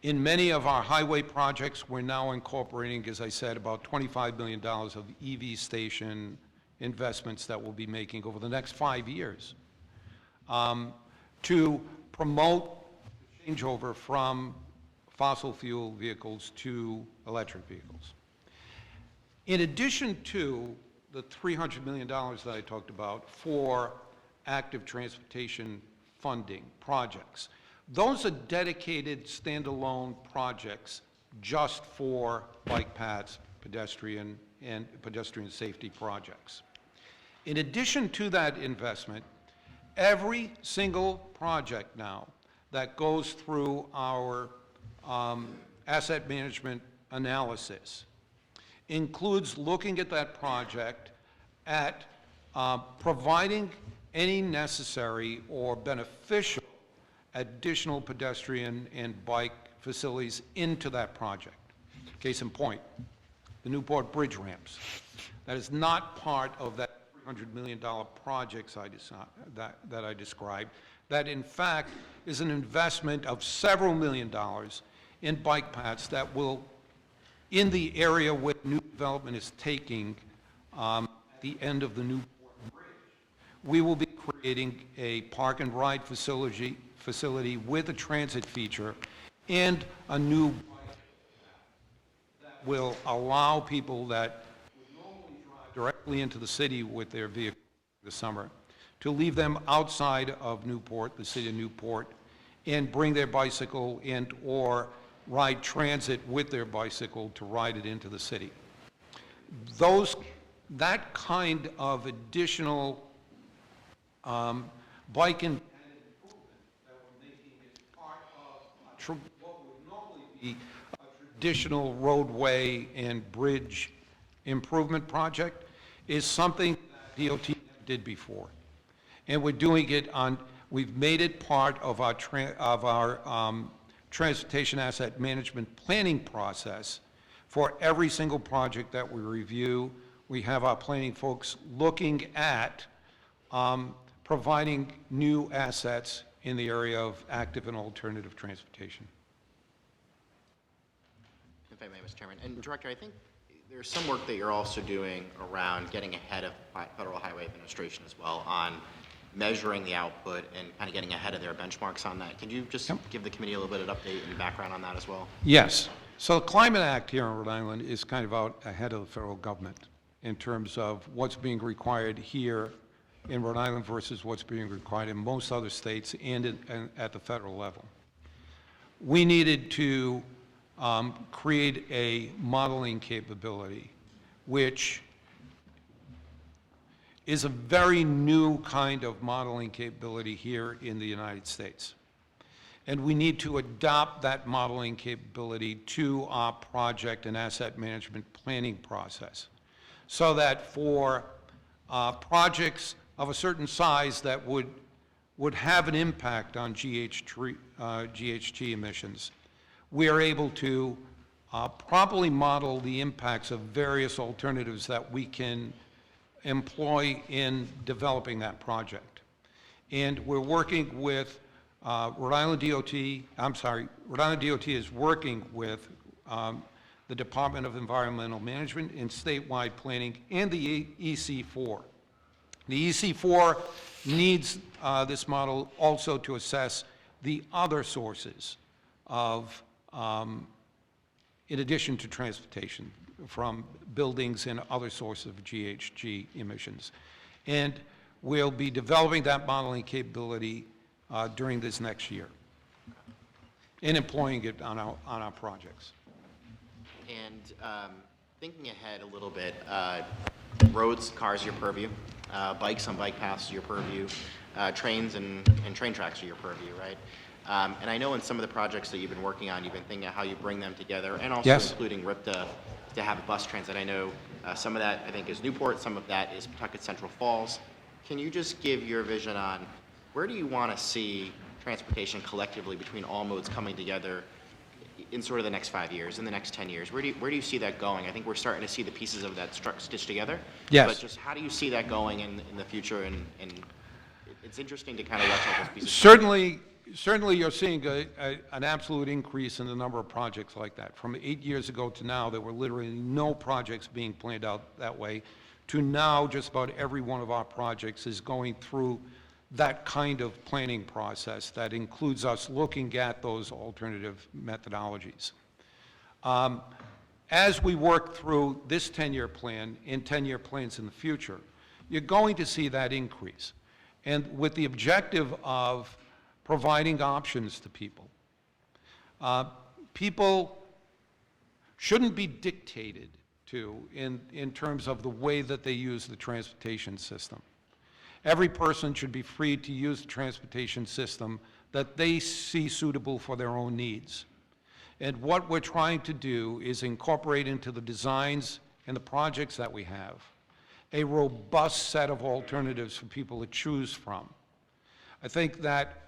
In many of our highway projects, we're now incorporating, as I said, about $25 million of EV station investments that we'll be making over the next 5 years to promote changeover from fossil fuel vehicles to electric vehicles. In addition to the $300 million that I talked about for active transportation funding projects, those are dedicated standalone projects just for bike paths, pedestrian safety projects. In addition to that investment, every single project now that goes through our asset management analysis includes looking at that project at providing any necessary or beneficial additional pedestrian and bike facilities into that project. Case in point, the Newport Bridge ramps. That is not part of that $300 million projects that I described. That in fact is an investment of several $1 million and bike paths that will, in the area where new development is taking, at the end of the new bridge, we will be creating a park and ride facility with a transit feature and a new bike that will allow people that would normally drive directly into the city with their vehicle this summer to leave them outside of Newport, the city of Newport, and bring their bicycle and or ride transit with their bicycle to ride it into the city. That kind of additional bike and improvement that we're making as part of what would normally be a traditional roadway and bridge improvement project is something that DOT did before. And we're doing it we've made it part of our transportation asset management planning process for every single project that we review. We have our planning folks looking at providing new assets in the area of active and alternative transportation. If I may, Mr. Chairman. And Director, I think there's some work that you're also doing around getting ahead of Federal Highway Administration as well on measuring the output and kind of getting ahead of their benchmarks on that. Can you just give the committee a little bit of update and background on that as well? Yes. So the Climate Act here in Rhode Island is kind of out ahead of the federal government in terms of what's being required here in Rhode Island versus what's being required in most other states and at the federal level. We needed to create a modeling capability, which is a very new kind of modeling capability here in the United States. And we need to adopt that modeling capability to our project and asset management planning process, so that for projects of a certain size that would have an impact on GHG emissions, we are able to properly model the impacts of various alternatives that we can employ in developing that project. And we're working with Rhode Island DOT is working with the Department of Environmental Management and statewide planning and the EC4. The EC4 needs this model also to assess the other sources of, in addition to transportation, from buildings and other sources of GHG emissions. And we'll be developing that modeling capability during this next year and employing it on our projects. And thinking ahead a little bit, roads, cars, your purview. Bikes on bike paths, your purview. Trains and train tracks are your purview, right? And I know in some of the projects that you've been working on, you've been thinking of how you bring them together, and also including RIPTA to have a bus transit. I know some of that, I think, is Newport, some of that is Pawtucket Central Falls. Can you just give your vision on where do you want to see transportation collectively between all modes coming together in sort of the next 5 years, in the next 10 years? Where do you see that going? I think we're starting to see the pieces of that stitched together. Yes. But just how do you see that going in the future? And it's interesting to kind of watch all those pieces. Certainly you're seeing an absolute increase in the number of projects like that. From 8 years ago to now, there were literally no projects being planned out that way, to now just about every one of our projects is going through that kind of planning process that includes us looking at those alternative methodologies. As we work through this 10-year plan and 10-year plans in the future, you're going to see that increase. And with the objective of providing options to people. People shouldn't be dictated to in terms of the way that they use the transportation system. Every person should be free to use the transportation system that they see suitable for their own needs. And what we're trying to do is incorporate into the designs and the projects that we have a robust set of alternatives for people to choose from. I think that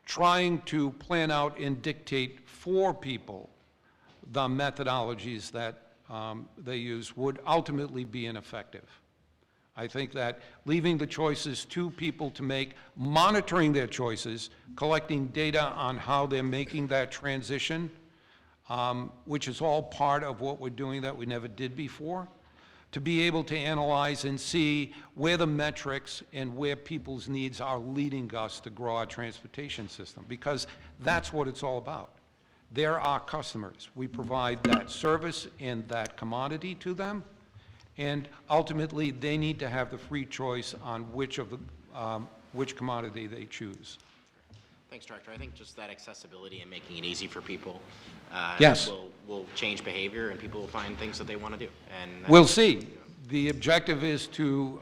trying to plan out and dictate for people the methodologies that they use would ultimately be ineffective. I think that leaving the choices to people to make, monitoring their choices, collecting data on how they're making that transition, which is all part of what we're doing that we never did before, to be able to analyze and see where the metrics and where people's needs are leading us to grow our transportation system, because that's what it's all about. They're our customers. We provide that service and that commodity to them, and ultimately they need to have the free choice on which commodity they choose. Thanks, Director. I think just that accessibility and making it easy for people Yes. will change behavior, and people will find things that they want to do. And We'll see. The objective is to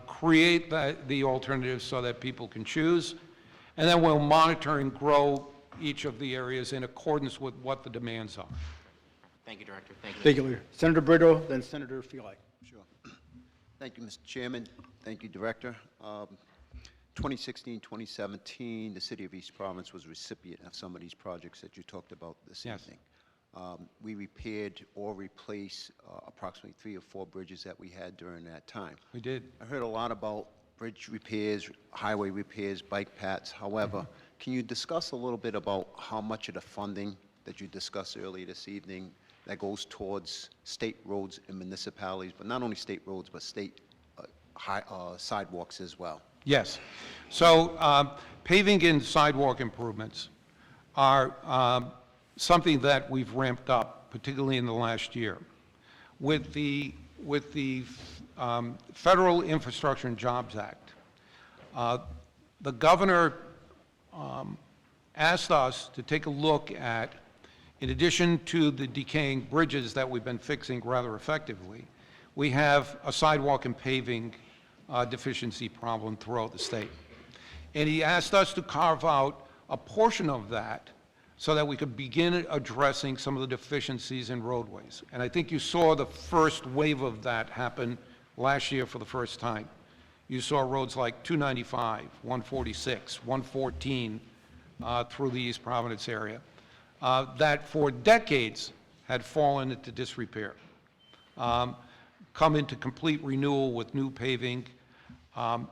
create the alternatives so that people can choose, and then we'll monitor and grow each of the areas in accordance with what the demands are. Thank you, Director. Thank you. Thank you, Leader. Senator Brito, then Senator Feely. Sure. Thank you, Mr. Chairman. Thank you, Director. 2016-2017, the City of East Providence was recipient of some of these projects that you talked about this Yes. evening. We repaired or replaced approximately 3 or 4 bridges that we had during that time. We did. I heard a lot about bridge repairs, highway repairs, bike paths. However, can you discuss a little bit about how much of the funding that you discussed earlier this evening that goes towards state roads and municipalities, but not only state roads, but state sidewalks as well? Yes. So paving and sidewalk improvements are something that we've ramped up, particularly in the last year. With the Federal Infrastructure and Jobs Act, the governor asked us to take a look at, in addition to the decaying bridges that we've been fixing rather effectively, we have a sidewalk and paving deficiency problem throughout the state. And he asked us to carve out a portion of that so that we could begin addressing some of the deficiencies in roadways. And I think you saw the first wave of that happen last year for the first time. You saw roads like 295, 146, 114 through the East Providence area that for decades had fallen into disrepair, come into complete renewal with new paving.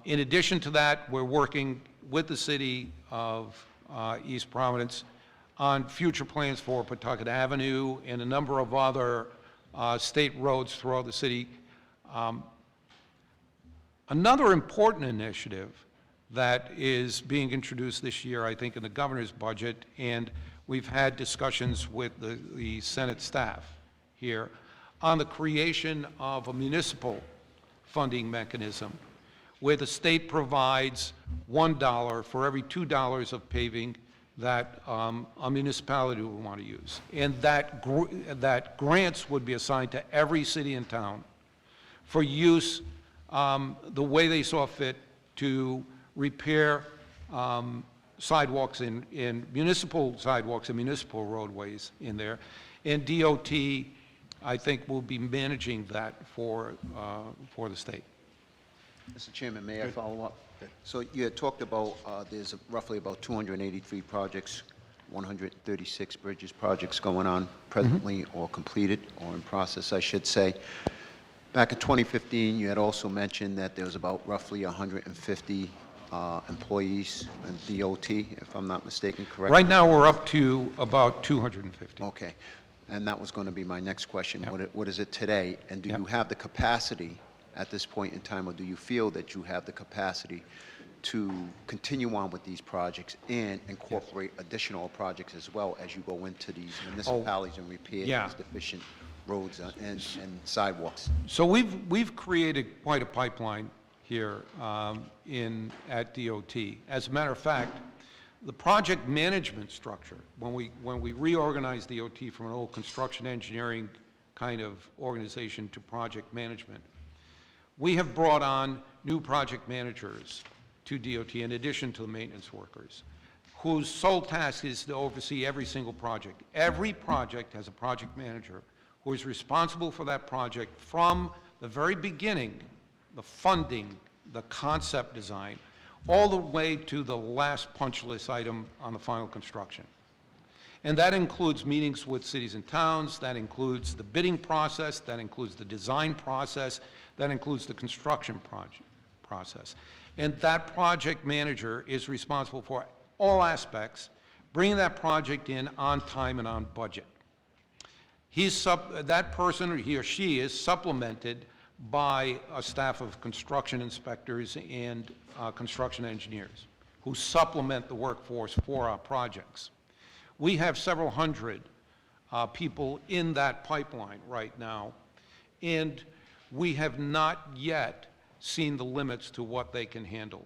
In addition to that, we're working with the city of East Providence on future plans for Pawtucket Avenue and a number of other state roads throughout the city. Another important initiative that is being introduced this year, I think, in the governor's budget, and we've had discussions with the Senate staff here on the creation of a municipal funding mechanism where the state provides $1 for every $2 of paving that a municipality would want to use. And that grants would be assigned to every city and town for use the way they saw fit to repair sidewalks in municipal sidewalks and municipal roadways in there. And DOT, I think, will be managing that for the state. Mr. Chairman, may I follow up? So you had talked about there's roughly about 283 projects, 136 bridges projects going on presently or completed or in process, I should say. Back in 2015, you had also mentioned that there was about roughly 150 employees in DOT, if I'm not mistaken, correct? Right now, we're up to about 250. Okay. And that was going to be my next question. Yep. What is it today? And do Yep. you have the capacity at this point in time, or do you feel that you have the capacity to continue on with these projects and incorporate additional projects as well as you go into these municipalities and repair yeah. these deficient roads and sidewalks? So we've created quite a pipeline here at DOT. As a matter of fact, the project management structure, when we reorganized DOT from an old construction engineering kind of organization to project management, we have brought on new project managers to DOT in addition to the maintenance workers, whose sole task is to oversee every single project. Every project has a project manager who is responsible for that project from the very beginning, the funding, the concept design, all the way to the last punch list item on the final construction. And that includes meetings with cities and towns, that includes the bidding process, that includes the design process, That includes the construction process. And that project manager is responsible for all aspects, bringing that project in on time and on budget. That person, or he or she, is supplemented by a staff of construction inspectors and construction engineers who supplement the workforce for our projects. We have several hundred people in that pipeline right now, and we have not yet seen the limits to what they can handle.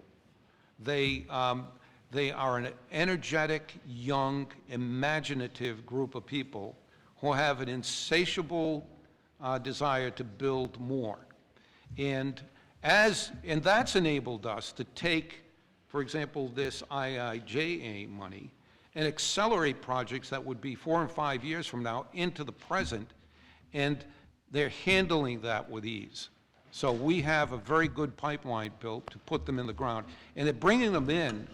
They are an energetic, young, imaginative group of people who have an insatiable desire to build more. And that's enabled us to take, for example, this IIJA money and accelerate projects that would be 4 and 5 years from now into the present, and they're handling that with ease. So we have a very good pipeline built to put them in the ground, and they're bringing them in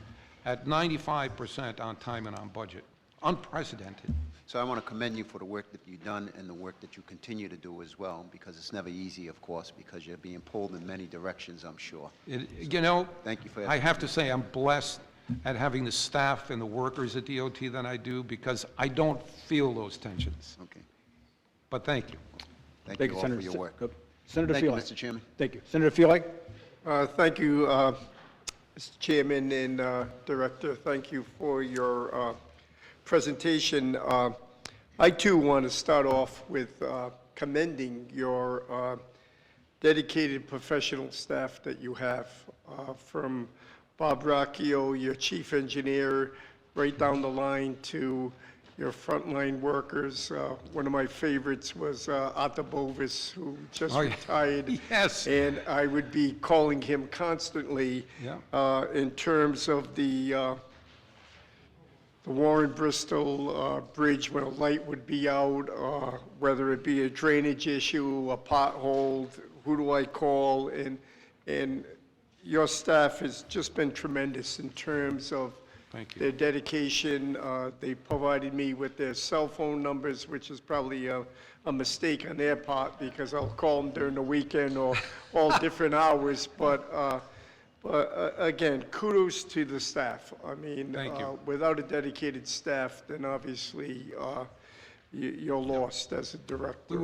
at 95% on time and on budget. Unprecedented. So I want to commend you for the work that you've done and the work that you continue to do as well, because it's never easy, of course, because you're being pulled in many directions, I'm sure. You know, Thank you for that. I have to say I'm blessed at having the staff and the workers at DOT that I do, because I don't feel those tensions. Okay. But thank you. Thank Thank you you, all Senator. for your work. Senator Thank you, Feely. Mr. Chairman. Thank you. Senator Feely? Thank you, Mr. Chairman and Director. Thank you for your presentation. I too want to start off with commending your dedicated professional staff that you have, from Bob Rocchio, your chief engineer, right down the line to your frontline workers. One of my favorites was Otto Bovis, who just Oh, yeah. retired. Yes. And I would be calling him constantly in terms of the Warren Bristol Bridge, when a light would be out, whether it be a drainage issue, a pothole, who do I call? And your staff has just been tremendous in terms of Thank you. their dedication. They provided me with their cell phone numbers, which is probably a mistake on their part, because I'll call them during the weekend or all different hours. But again, kudos to the staff. I mean, Thank you. without a dedicated staff, then obviously you're lost as a director.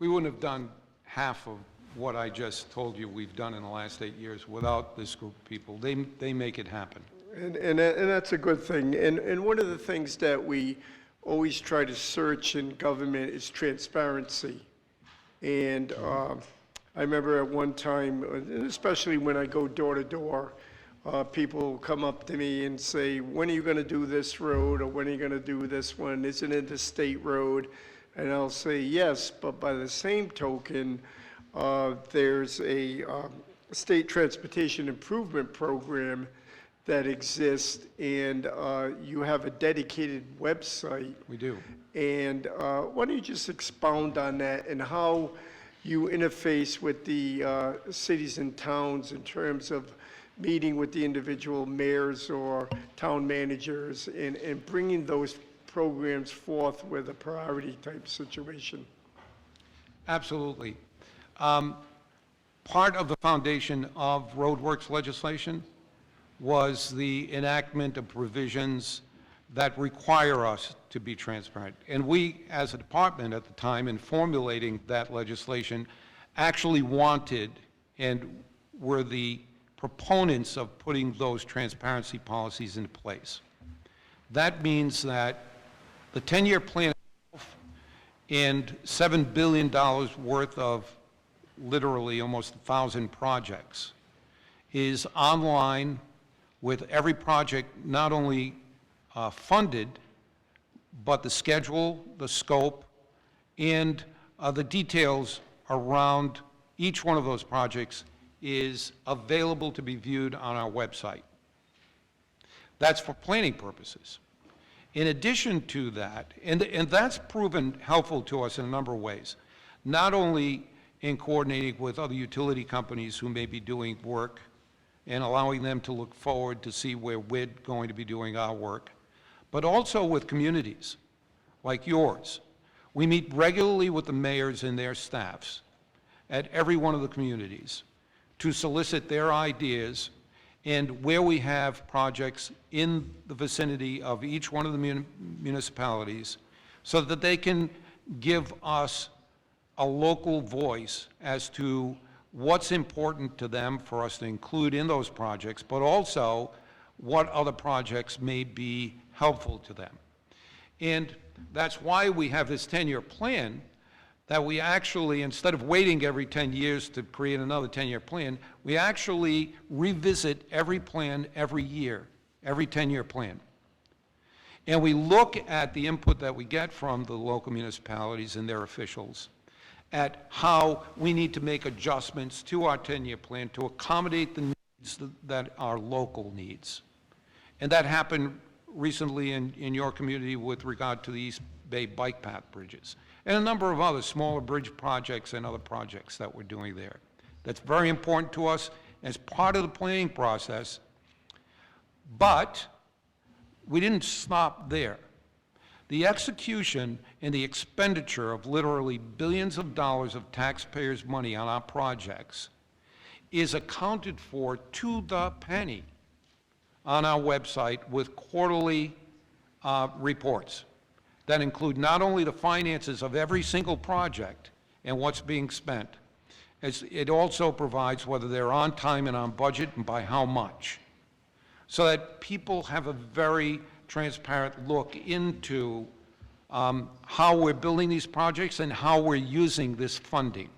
We wouldn't have done half of what I just told you we've done in the last 8 years without this group of people. They make it happen. And that's a good thing. And one of the things that we always try to search in government is transparency. And I remember at one time, and especially when I go door to door, people come up to me and say, when are you going to do this road, or when are you going to do this one? Isn't it a state road? And I'll say yes, but by the same token, there's a state transportation improvement program that exists, and you have a dedicated website. We do. And why don't you just expound on that and how you interface with the cities and towns in terms of meeting with the individual mayors or town managers and bringing those programs forth with a priority type situation? Absolutely. Part of the foundation of roadworks legislation was the enactment of provisions that require us to be transparent. And we, as a department at the time, in formulating that legislation, actually wanted and were the proponents of putting those transparency policies in place. That means that the 10-year plan and $7 billion worth of literally almost 1,000 projects is online, with every project not only funded, but the schedule, the scope, and the details around each one of those projects is available to be viewed on our website. That's for planning purposes. In addition to that, and that's proven helpful to us in a number of ways, not only in coordinating with other utility companies who may be doing work and allowing them to look forward to see where we're going to be doing our work, but also with communities like yours. We meet regularly with the mayors and their staffs, at every one of the communities to solicit their ideas, and where we have projects in the vicinity of each one of the municipalities, so that they can give us a local voice as to what's important to them for us to include in those projects, but also what other projects may be helpful to them. And that's why we have this 10-year plan, that we actually, instead of waiting every 10 years to create another 10-year plan, we actually revisit every plan every year, every 10-year plan. And we look at the input that we get from the local municipalities and their officials, at how we need to make adjustments to our 10-year plan to accommodate the needs that are local needs. And that happened recently in your community with regard to the East Bay bike path bridges, and a number of other smaller bridge projects and other projects that we're doing there. That's very important to us as part of the planning process, but we didn't stop there. The execution and the expenditure of literally billions of dollars of taxpayers' money on our projects is accounted for to the penny on our website with quarterly reports that include not only the finances of every single project and what's being spent, it also provides whether they're on time and on budget and by how much, so that people have a very transparent look into how we're building these projects and how we're using this funding.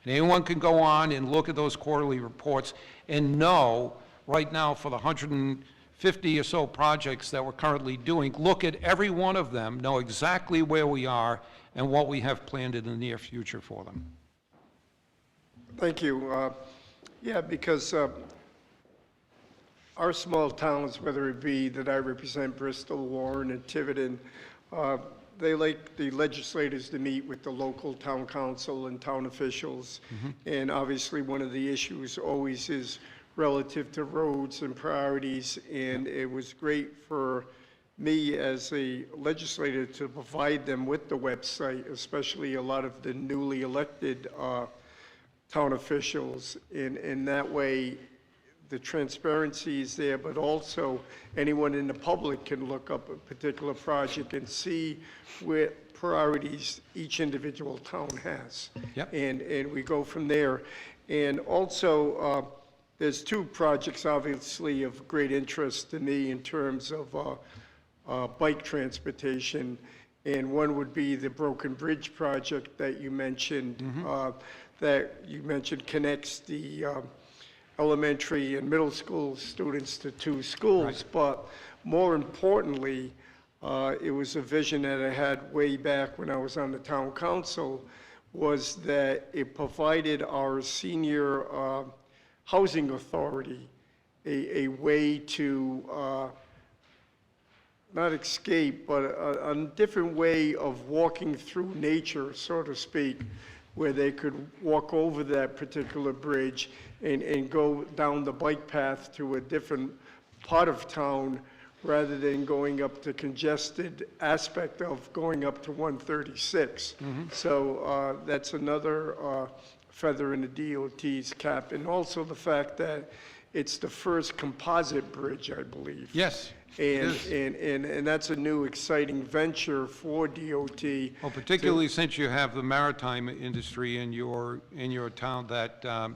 And anyone can go on and look at those quarterly reports and know right now, for the 150 or so projects that we're currently doing, look at every one of them, know exactly where we are and what we have planned in the near future for them. Thank you. Yeah, because our small towns, whether it be that I represent, Bristol, Warren, and Tiverton, they like the legislators to meet with the local town council and town officials. And obviously, one of the issues always is relative to roads and priorities, and it was great for me as a legislator to provide them with the website, especially a lot of the newly elected town officials. In that way, the transparency is there, but also anyone in the public can look up a particular project and see where priorities each individual town has. Yep. And we go from there. And also, there's two projects, obviously, of great interest to me in terms of bike transportation. And one would be the Broken Bridge project that you mentioned, connects the elementary and middle school students to two schools. Right. But more importantly, it was a vision that I had way back when I was on the town council, was that it provided our senior housing authority a way to not escape, but a different way of walking through nature, so to speak, where they could walk over that particular bridge and go down the bike path to a different part of town, rather than going up the congested aspect of going up to 136. So that's another feather in the DOT's cap, and also the fact that it's the first composite bridge, I believe. Yes. And that's a new exciting venture for DOT. Well, particularly since you have the maritime industry in your town that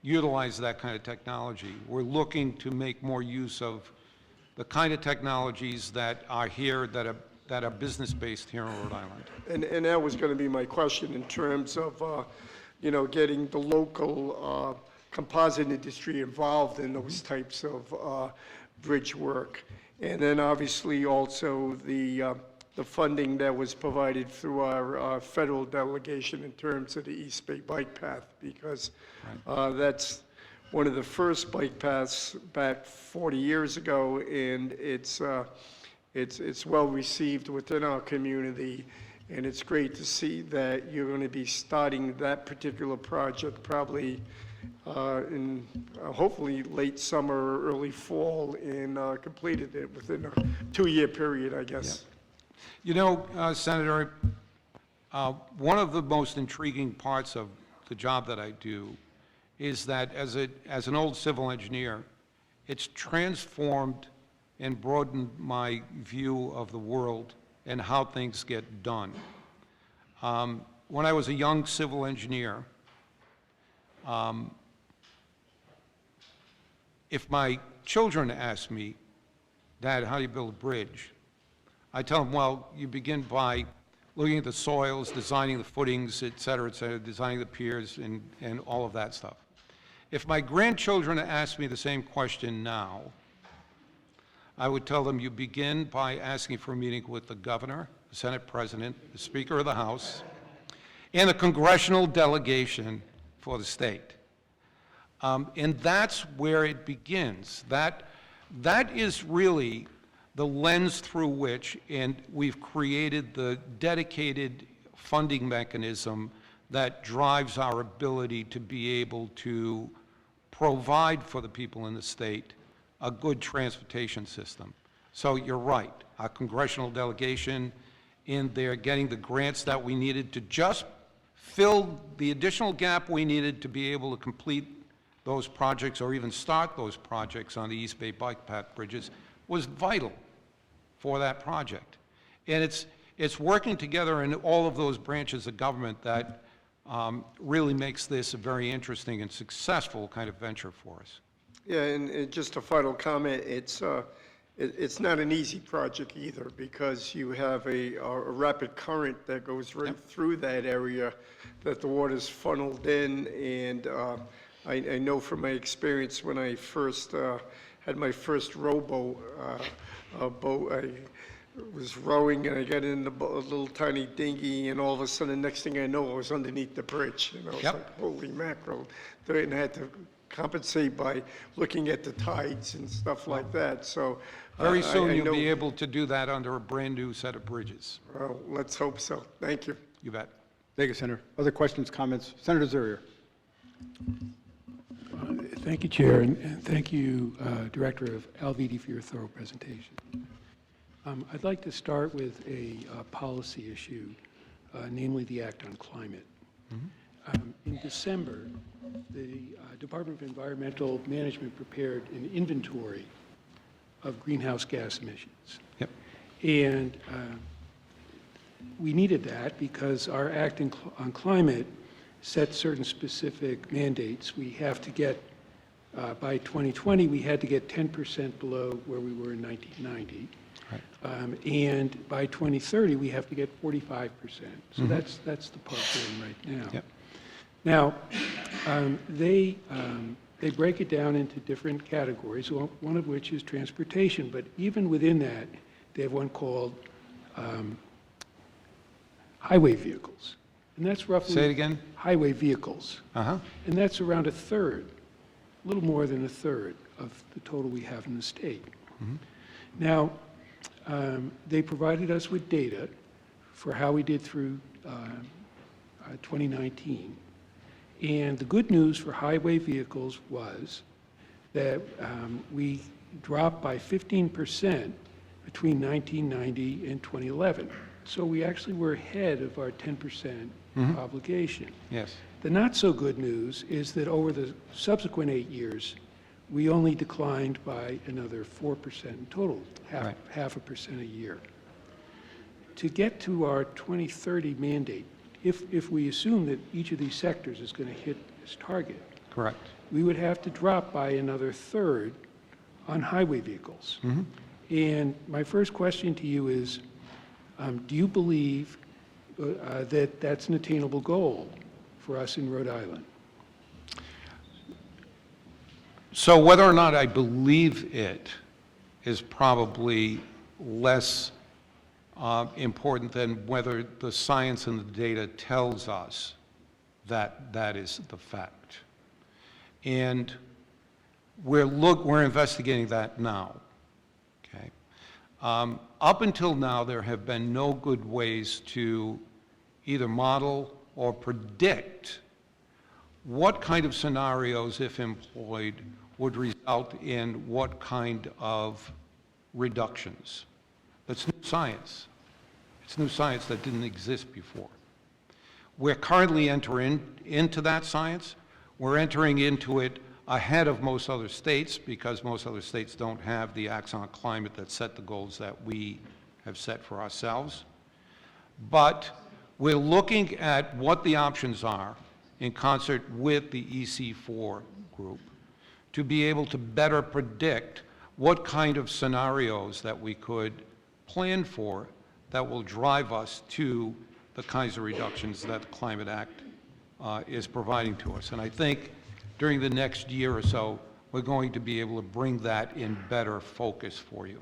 utilize that kind of technology. We're looking to make more use of the kind of technologies that are here, that are business-based here in Rhode Island. And that was going to be my question in terms of, getting the local composite industry involved in those types of bridge work. And then obviously also the funding that was provided through our federal delegation in terms of the East Bay bike path, because that's one of the first bike paths back 40 years ago, and it's well received within our community. And it's great to see that you're going to be starting that particular project probably in hopefully late summer or early fall, and completed it within a 2-year period, I guess. You know, Senator, one of the most intriguing parts of the job that I do is that as an old civil engineer, it's transformed and broadened my view of the world and how things get done. When I was a young civil engineer, if my children ask me, Dad, how do you build a bridge? I tell them, well, you begin by looking at the soils, designing the footings, et cetera, designing the piers and all of that stuff. If my grandchildren ask me the same question now, I would tell them you begin by asking for a meeting with the governor, the Senate president, the Speaker of the House, and the congressional delegation for the state. And that's where it begins. That is really the lens through which, and we've created the dedicated funding mechanism that drives our ability to be able to provide for the people in the state a good transportation system. So you're right, our congressional delegation, and they're getting the grants that we needed to just fill the additional gap we needed to be able to complete those projects or even start those projects on the East Bay Bike Path bridges was vital for that project. And it's working together in all of those branches of government that really makes this a very interesting and successful kind of venture for us. Yeah, and just a final comment, it's not an easy project either, because you have a rapid current that goes right through that area that the water's funneled in, and I know from my experience when I first had my first rowboat boat, I was rowing and I got in a little tiny dinghy, and all of a sudden, next thing I know, I was underneath the bridge. You know, it's like, holy mackerel. And I had to compensate by looking at the tides and stuff like that. So Very soon I you'll know, be able to do that under a brand-new set of bridges. well, let's hope so. Thank you. You bet. Thank you, Senator. Other questions, comments? Senator Zurier. Thank you, Chair, and thank you, Director of Alviti, for your thorough presentation. I'd like to start with a policy issue, namely the Act on Climate. In December, the Department of Environmental Management prepared an inventory of greenhouse gas emissions. Yep. And we needed that because our Act on Climate set certain specific mandates. We have to get, by 2020, we had to get 10% below where we were in 1990. Right. And by 2030, we have to get 45%. So that's the part we're in right now. Yep. Now, they break it down into different categories, one of which is transportation. But even within that, they have one called highway vehicles. And that's roughly... Say it again? Highway vehicles. Uh-huh. And that's around a third, a little more than a third of the total we have in the state. Now, they provided us with data for how we did through 2019. And the good news for highway vehicles was that we dropped by 15% between 1990 and 2011. So we actually were ahead of our 10% obligation. Yes. The not so good news is that over the subsequent 8 years, we only declined by another 4% in total, half a percent a year. To get to our 2030 mandate, if we assume that each of these sectors is going to hit this target, Correct. we would have to drop by another third on highway vehicles. And my first question to you is, do you believe that that's an attainable goal for us in Rhode Island? So whether or not I believe it is probably less important than whether the science and the data tells us that that is the fact. And we're investigating that now, okay? Up until now, there have been no good ways to either model or predict what kind of scenarios, if employed, would result in what kind of reductions. That's new science. It's new science that didn't exist before. We're currently entering into that science. We're entering into it ahead of most other states because most other states don't have the acts on climate that set the goals that we have set for ourselves. But we're looking at what the options are in concert with the EC4 group to be able to better predict what kind of scenarios that we could plan for that will drive us to the kinds of reductions that the Climate Act is providing to us. And I think during the next year or so, we're going to be able to bring that in better focus for you.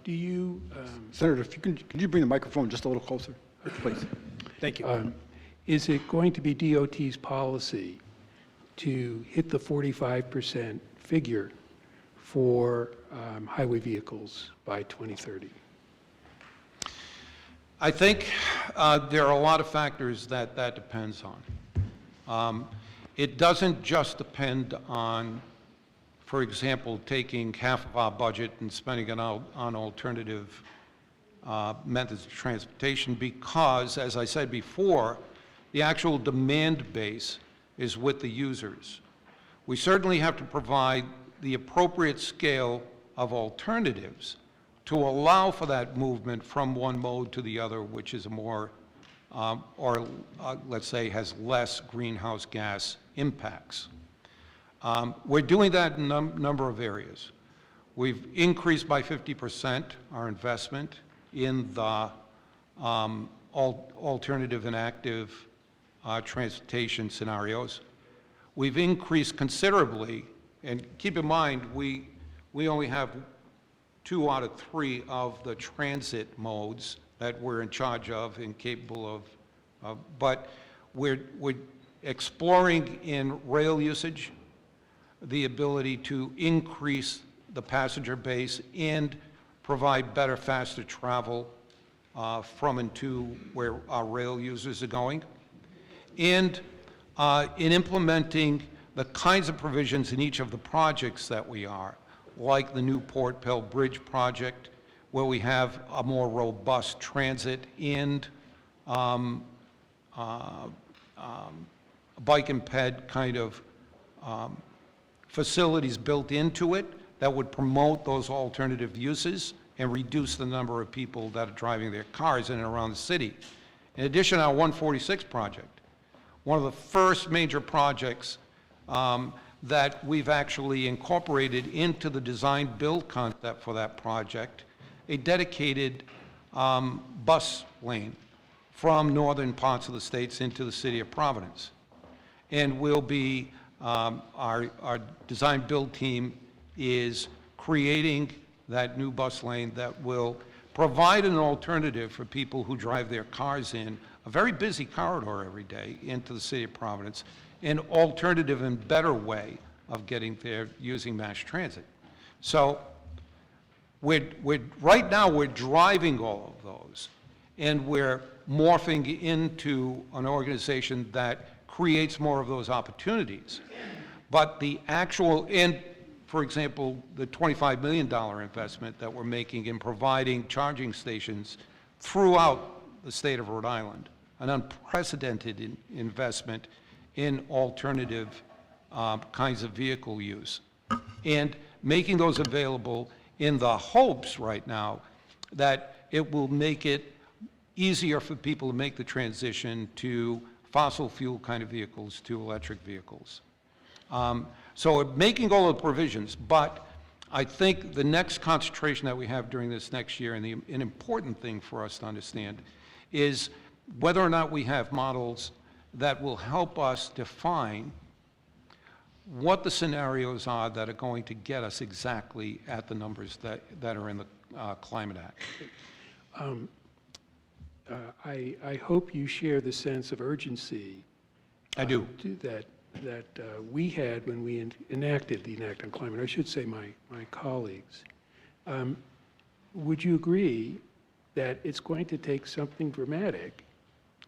Do you, Senator, if you could you bring the microphone just a little closer, please? Thank you. is it going to be DOT's policy to hit the 45% figure for highway vehicles by 2030? I think there are a lot of factors that depends on. It doesn't just depend on, for example, taking half of our budget and spending it out on alternative methods of transportation because, as I said before, the actual demand base is with the users. We certainly have to provide the appropriate scale of alternatives to allow for that movement from one mode to the other, which is a more, let's say, has less greenhouse gas impacts. We're doing that in a number of areas. We've increased by 50% our investment in the alternative and active transportation scenarios. We've increased considerably, and keep in mind, we only have 2 out of 3 of the transit modes that we're in charge of and capable of, but we're exploring in rail usage the ability to increase the passenger base and provide better, faster travel from and to where our rail users are going. And in implementing the kinds of provisions in each of the projects that we are, like the new Port Pell Bridge project, where we have a more robust transit and bike and ped kind of facilities built into it that would promote those alternative uses and reduce the number of people that are driving their cars in and around the city. In addition, our 146 project, one of the first major projects that we've actually incorporated into the design-build concept for that project, a dedicated bus lane from northern parts of the states into the city of Providence. And we'll be, our design-build team is creating that new bus lane that will provide an alternative for people who drive their cars in a very busy corridor every day into the city of Providence, an alternative and better way of getting there using mass transit. So right now we're driving all of those, and we're morphing into an organization that creates more of those opportunities. But the actual, and for example, the $25 million investment that we're making in providing charging stations throughout the state of Rhode Island, an unprecedented investment in alternative kinds of vehicle use, and making those available in the hopes right now that it will make it easier for people to make the transition to fossil fuel kind of vehicles to electric vehicles. So we're making all the provisions, but I think the next concentration that we have during this next year, and an important thing for us to understand, is whether or not we have models that will help us define what the scenarios are that are going to get us exactly at the numbers that are in the Climate Act. I hope you share the sense of urgency I do. that we had when we enacted the Act on Climate. I should say my colleagues. Would you agree that it's going to take something dramatic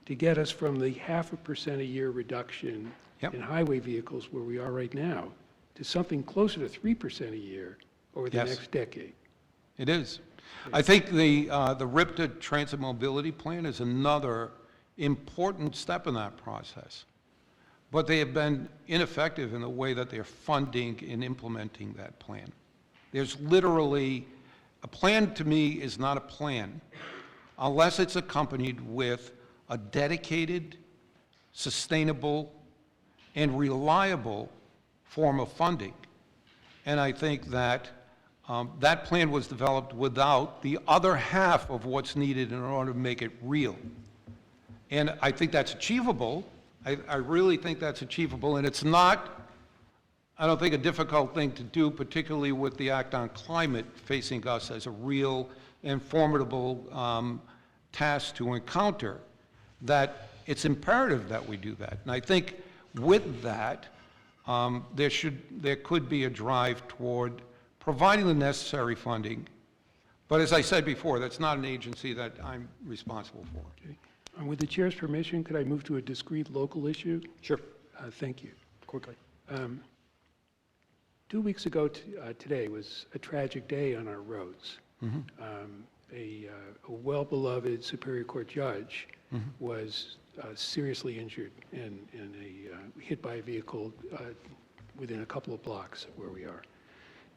to get us from the 0.5% a year reduction in highway vehicles where we are right now to something closer to 3% a year over the next decade? It is. I think the RIPTA Transit Mobility Plan is another important step in that process. But they have been ineffective in the way that they're funding and implementing that plan. There's literally, a plan to me is not a plan unless it's accompanied with a dedicated, sustainable, and reliable form of funding. And I think that that plan was developed without the other half of what's needed in order to make it real. And I think that's achievable. I really think that's achievable, and it's not, I don't think, a difficult thing to do, particularly with the Act on Climate facing us as a real and formidable task to encounter, that it's imperative that we do that. And I think with that, there could be a drive toward providing the necessary funding. But as I said before, that's not an agency that I'm responsible for. Okay. With the chair's permission, could I move to a discrete local issue? Sure, Thank you. quickly. 2 weeks ago today was a tragic day on our roads. A well-beloved Superior Court judge was seriously injured and hit by a vehicle within a couple of blocks of where we are.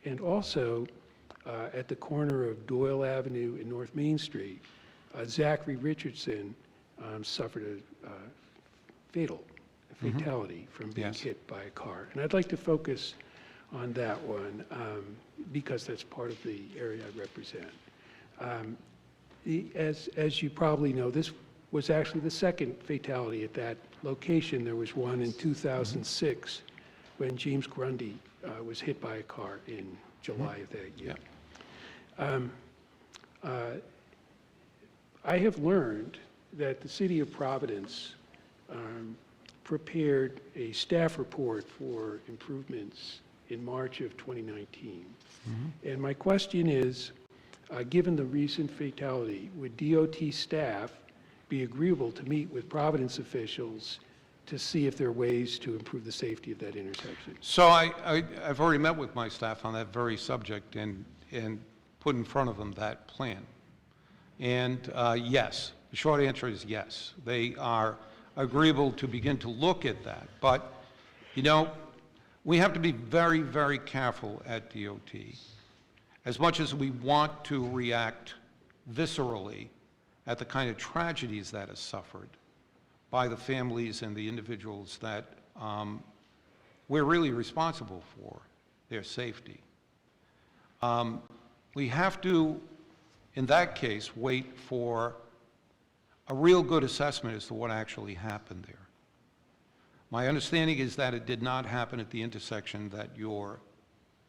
And also, at the corner of Doyle Avenue and North Main Street, Zachary Richardson suffered a fatality from being hit by a car. And I'd like to focus on that one because that's part of the area I represent. As you probably know, this was actually the second fatality at that location. There was one in 2006 when James Grundy was hit by a car in July of that year. I have learned that the City of Providence prepared a staff report for improvements in March of 2019. And my question is, given the recent fatality, would DOT staff be agreeable to meet with Providence officials to see if there are ways to improve the safety of that intersection? So I've already met with my staff on that very subject and put in front of them that plan. And yes, the short answer is yes. They are agreeable to begin to look at that. But, you know, we have to be very, very careful at DOT. As much as we want to react viscerally at the kind of tragedies that are suffered by the families and the individuals that we're really responsible for, their safety. We have to, in that case, wait for a real good assessment as to what actually happened there. My understanding is that it did not happen at the intersection that you're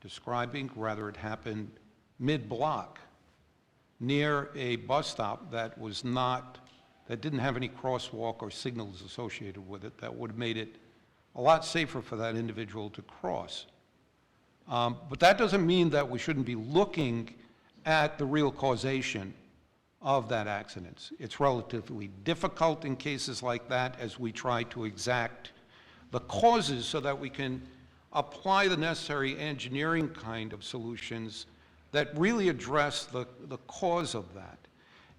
describing. Rather, it happened mid-block near a bus stop that didn't have any crosswalk or signals associated with it that would have made it a lot safer for that individual to cross. But that doesn't mean that we shouldn't be looking at the real causation of that accident. It's relatively difficult in cases like that as we try to exact the causes so that we can apply the necessary engineering kind of solutions that really address the cause of that.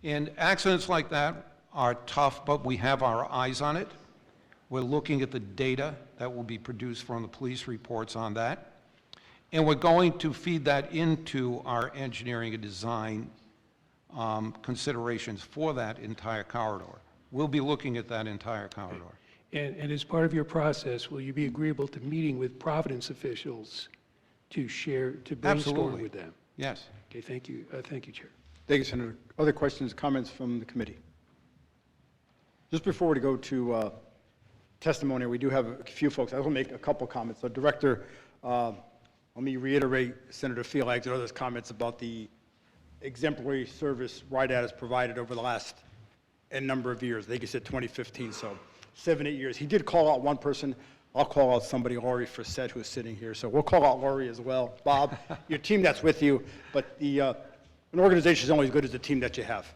And accidents like that are tough, but we have our eyes on it. We're looking at the data that will be produced from the police reports on that. And we're going to feed that into our engineering and design considerations for that entire corridor. We'll be looking at that entire corridor. And as part of your process, will you be agreeable to meeting with Providence officials to brainstorm Absolutely. with them? Yes. Okay, thank you. Thank you, Chair. Thank you, Senator. Other questions, comments from the committee? Just before we go to testimony, we do have a few folks. I will make a couple comments. So, Director, let me reiterate Senator Feelag's and others' comments about the exemplary service RIDOT has provided over the last number of years. They said 2015, so 7, 8 years. He did call out one person. I'll call out somebody, Laurie Frissett, who's sitting here. So we'll call out Laurie as well. Bob, your team that's with you, but an organization is only as good as the team that you have.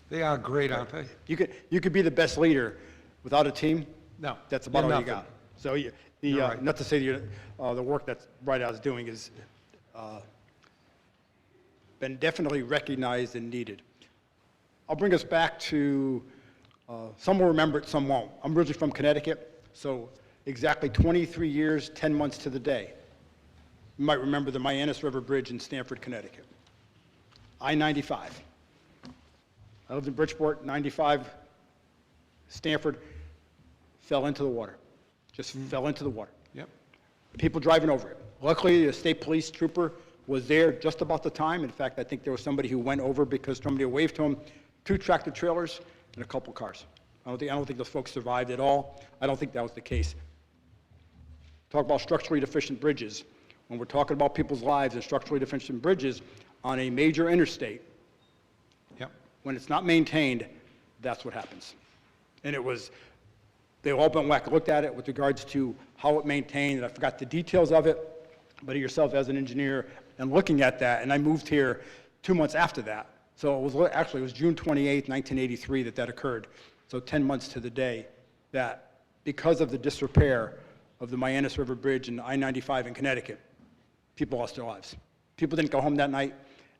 They are great, aren't they? You could be the best leader without a team. No, That's about all you're you got. nothing. So You're right. not to say the work that RIDOT is doing is been definitely recognized and needed. I'll bring us back to Some will remember it, some won't. I'm originally from Connecticut, so exactly 23 years, 10 months to the day. You might remember the Mianus River Bridge in Stamford, Connecticut. I-95. I lived in Bridgeport, 95, Stamford, fell into the water. Just fell into the water. Yep. People driving over it. Luckily, a state police trooper was there just about the time. In fact, I think there was somebody who went over because somebody waved to him, 2 tractor trailers and a couple cars. I don't think those folks survived at all. I don't think that was the case. Talk about structurally deficient bridges. When we're talking about people's lives and structurally deficient bridges on a major interstate, Yep. when it's not maintained, that's what happens. And they all went back and looked at it with regards to how it maintained, and I forgot the details of it, but yourself as an engineer and looking at that, and I moved here 2 months after that. So it was June 28, 1983 that occurred. So 10 months to the day that because of the disrepair of the Mianus River Bridge and I-95 in Connecticut, people lost their lives. People didn't go home that night,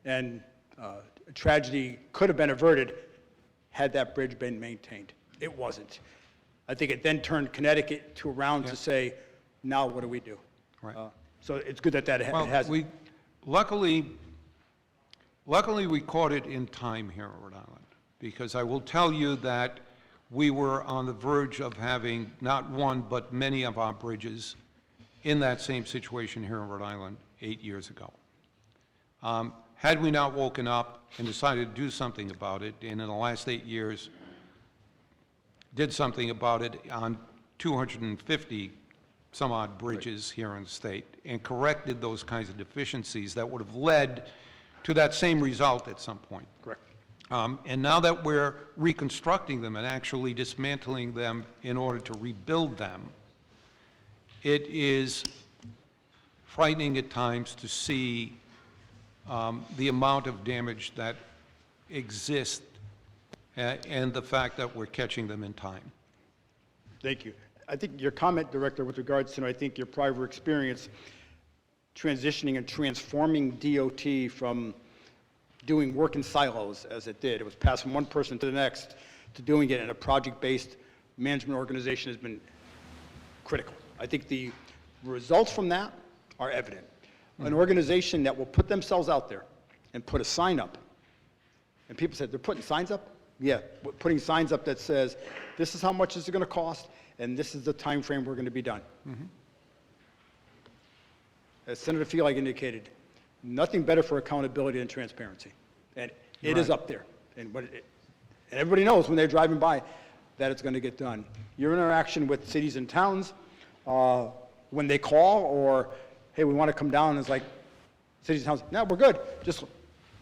and a tragedy could have been averted had that bridge been maintained. It wasn't. I think it then turned Connecticut around to say, now what do we do? Right. So it's good that it Well, has. luckily we caught it in time here in Rhode Island, because I will tell you that we were on the verge of having not one, but many of our bridges in that same situation here in Rhode Island 8 years ago. Had we not woken up and decided to do something about it, and in the last 8 years did something about it on 250 some odd bridges here in the state, and corrected those kinds of deficiencies that would have led to that same result at some point. Correct. And now that we're reconstructing them and actually dismantling them in order to rebuild them, it is frightening at times to see the amount of damage that exists and the fact that we're catching them in time. Thank you. I think your comment, Director, with regards to, I think, your prior experience transitioning and transforming DOT from doing work in silos, as it did. It was passed from one person to the next to doing it in a project-based management organization has been critical. I think the results from that are evident. An organization that will put themselves out there and put a sign up, and people said, they're putting signs up? Yeah, putting signs up that says, this is how much this is going to cost, and this is the time frame we're going to be done. As Senator Feelig indicated, nothing better for accountability than transparency. And it is up there. And everybody knows when they're driving by that it's going to get done. Your interaction with cities and towns, when they call or, hey, we want to come down, it's like, cities and towns, no, we're good. Just,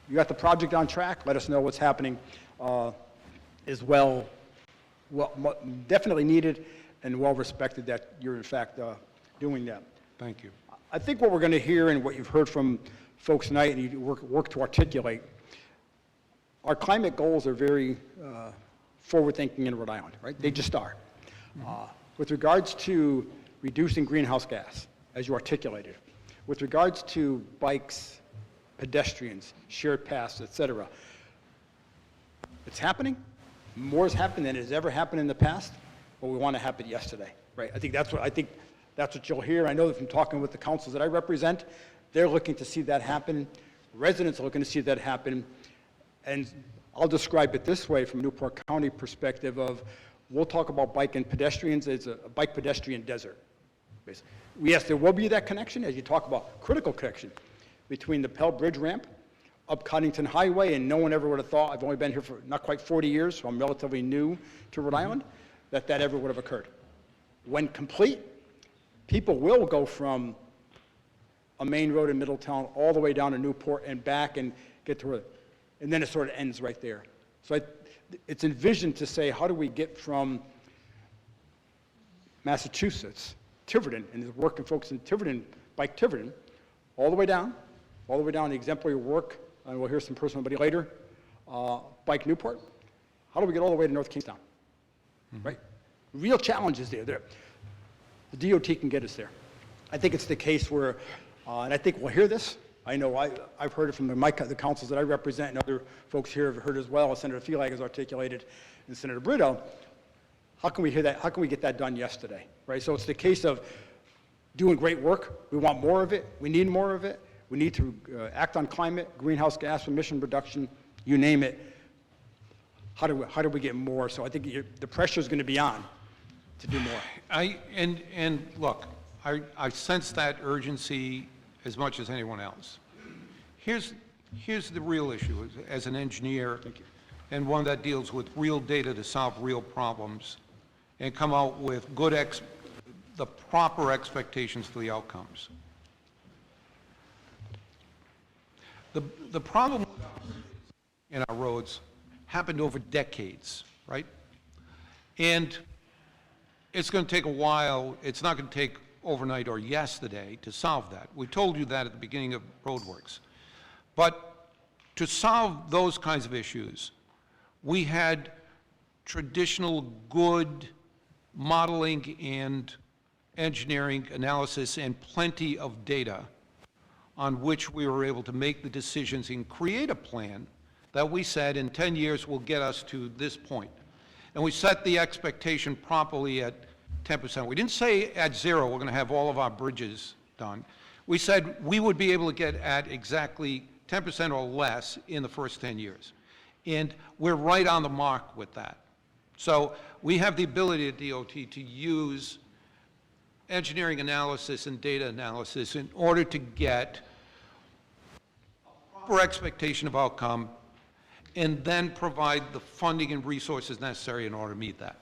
you got the project on track, let us know what's happening is definitely needed and well respected that you're in fact doing that. Thank you. I think what we're going to hear and what you've heard from folks tonight and you work to articulate, our climate goals are very forward-thinking in Rhode Island, right? They just are. With regards to reducing greenhouse gas, as you articulated, with regards to bikes, pedestrians, shared paths, et cetera, it's happening. More has happened than has ever happened in the past, but we want to happen yesterday, right? I think that's what you'll hear. I know that from talking with the councils that I represent, they're looking to see that happen. Residents are looking to see that happen. And I'll describe it this way from a Newport County perspective of, we'll talk about bike and pedestrians. It's a bike pedestrian desert. Yes, there will be that connection, as you talk about critical connection between the Pell Bridge ramp up Cottington Highway, and no one ever would have thought, I've only been here for not quite 40 years, so I'm relatively new to Rhode Island, that ever would have occurred. When complete, people will go from a main road in Middletown all the way down to Newport and back and get to where, and then it sort of ends right there. So it's envisioned to say, how do we get from Massachusetts, Tiverton, and there's working folks in Tiverton, bike Tiverton, all the way down the exemplary work, and we'll hear some personal somebody later, bike Newport. How do we get all the way to North Kingstown? Right? Real challenges there. The DOT can get us there. I think it's the case where, and I think we'll hear this, I know I've heard it from the councils that I represent, and other folks here have heard as well, as Senator Feelag has articulated, and Senator Brito. How can we hear that? How can we get that done yesterday, right? So it's the case of doing great work. We want more of it. We need more of it. We need to act on climate, greenhouse gas emission reduction, you name it. How do we get more? So I think the pressure is going to be on to do more. And look, I sense that urgency as much as anyone else. Here's the real issue as an engineer, and one that deals with real data to solve real problems and come out with the proper expectations for the outcomes. The problem in our roads happened over decades, right? And it's going to take a while. It's not going to take overnight or yesterday to solve that. We told you that at the beginning of roadworks. But to solve those kinds of issues, we had traditional good modeling and engineering analysis and plenty of data on which we were able to make the decisions and create a plan that we said in 10 years will get us to this point. And we set the expectation properly at 10%. We didn't say at 0 we're going to have all of our bridges done. We said we would be able to get at exactly 10% or less in the first 10 years. And we're right on the mark with that. So we have the ability at DOT to use engineering analysis and data analysis in order to get a proper expectation of outcome and then provide the funding and resources necessary in order to meet that.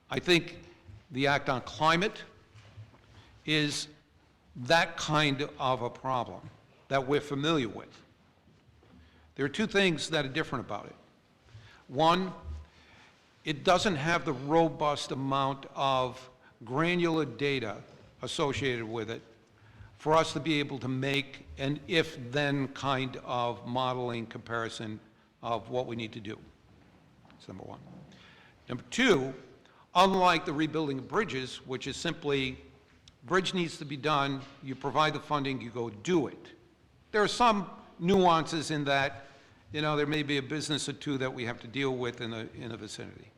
I think the Act on Climate is that kind of a problem that we're familiar with. There are two things that are different about it. One, it doesn't have the robust amount of granular data associated with it for us to be able to make an if-then kind of modeling comparison of what we need to do. That's number one. Number two, unlike the rebuilding of bridges, which is simply, bridge needs to be done, you provide the funding, you go do it. There are some nuances in that, there may be a business or two that we have to deal with in a vicinity.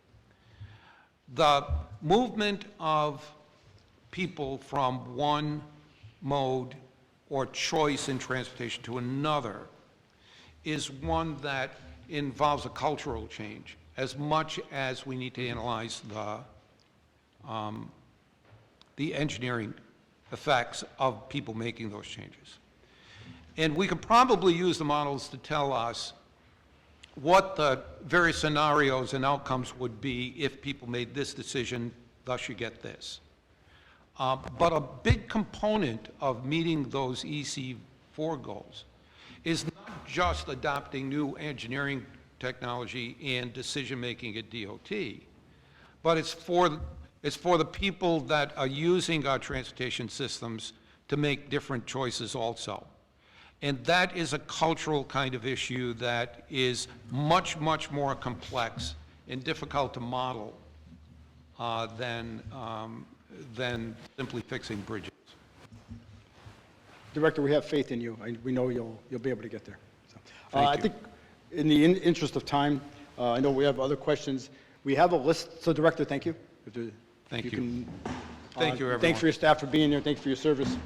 The movement of people from one mode or choice in transportation to another is one that involves a cultural change as much as we need to analyze the engineering effects of people making those changes. And we could probably use the models to tell us what the various scenarios and outcomes would be if people made this decision, thus you get this. But a big component of meeting those EC4 goals is not just adopting new engineering technology and decision-making at DOT, but it's for the people that are using our transportation systems to make different choices also. And that is a cultural kind of issue that is much, much more complex and difficult to model than simply fixing bridges. Director, we have faith in you. We know you'll be able to get there. So, Thank I you. think in the interest of time, I know we have other questions. We have a list. So, Director, thank you. Thank you. Can, Thank you, everyone. Thanks for your staff for being there. Thanks for your service.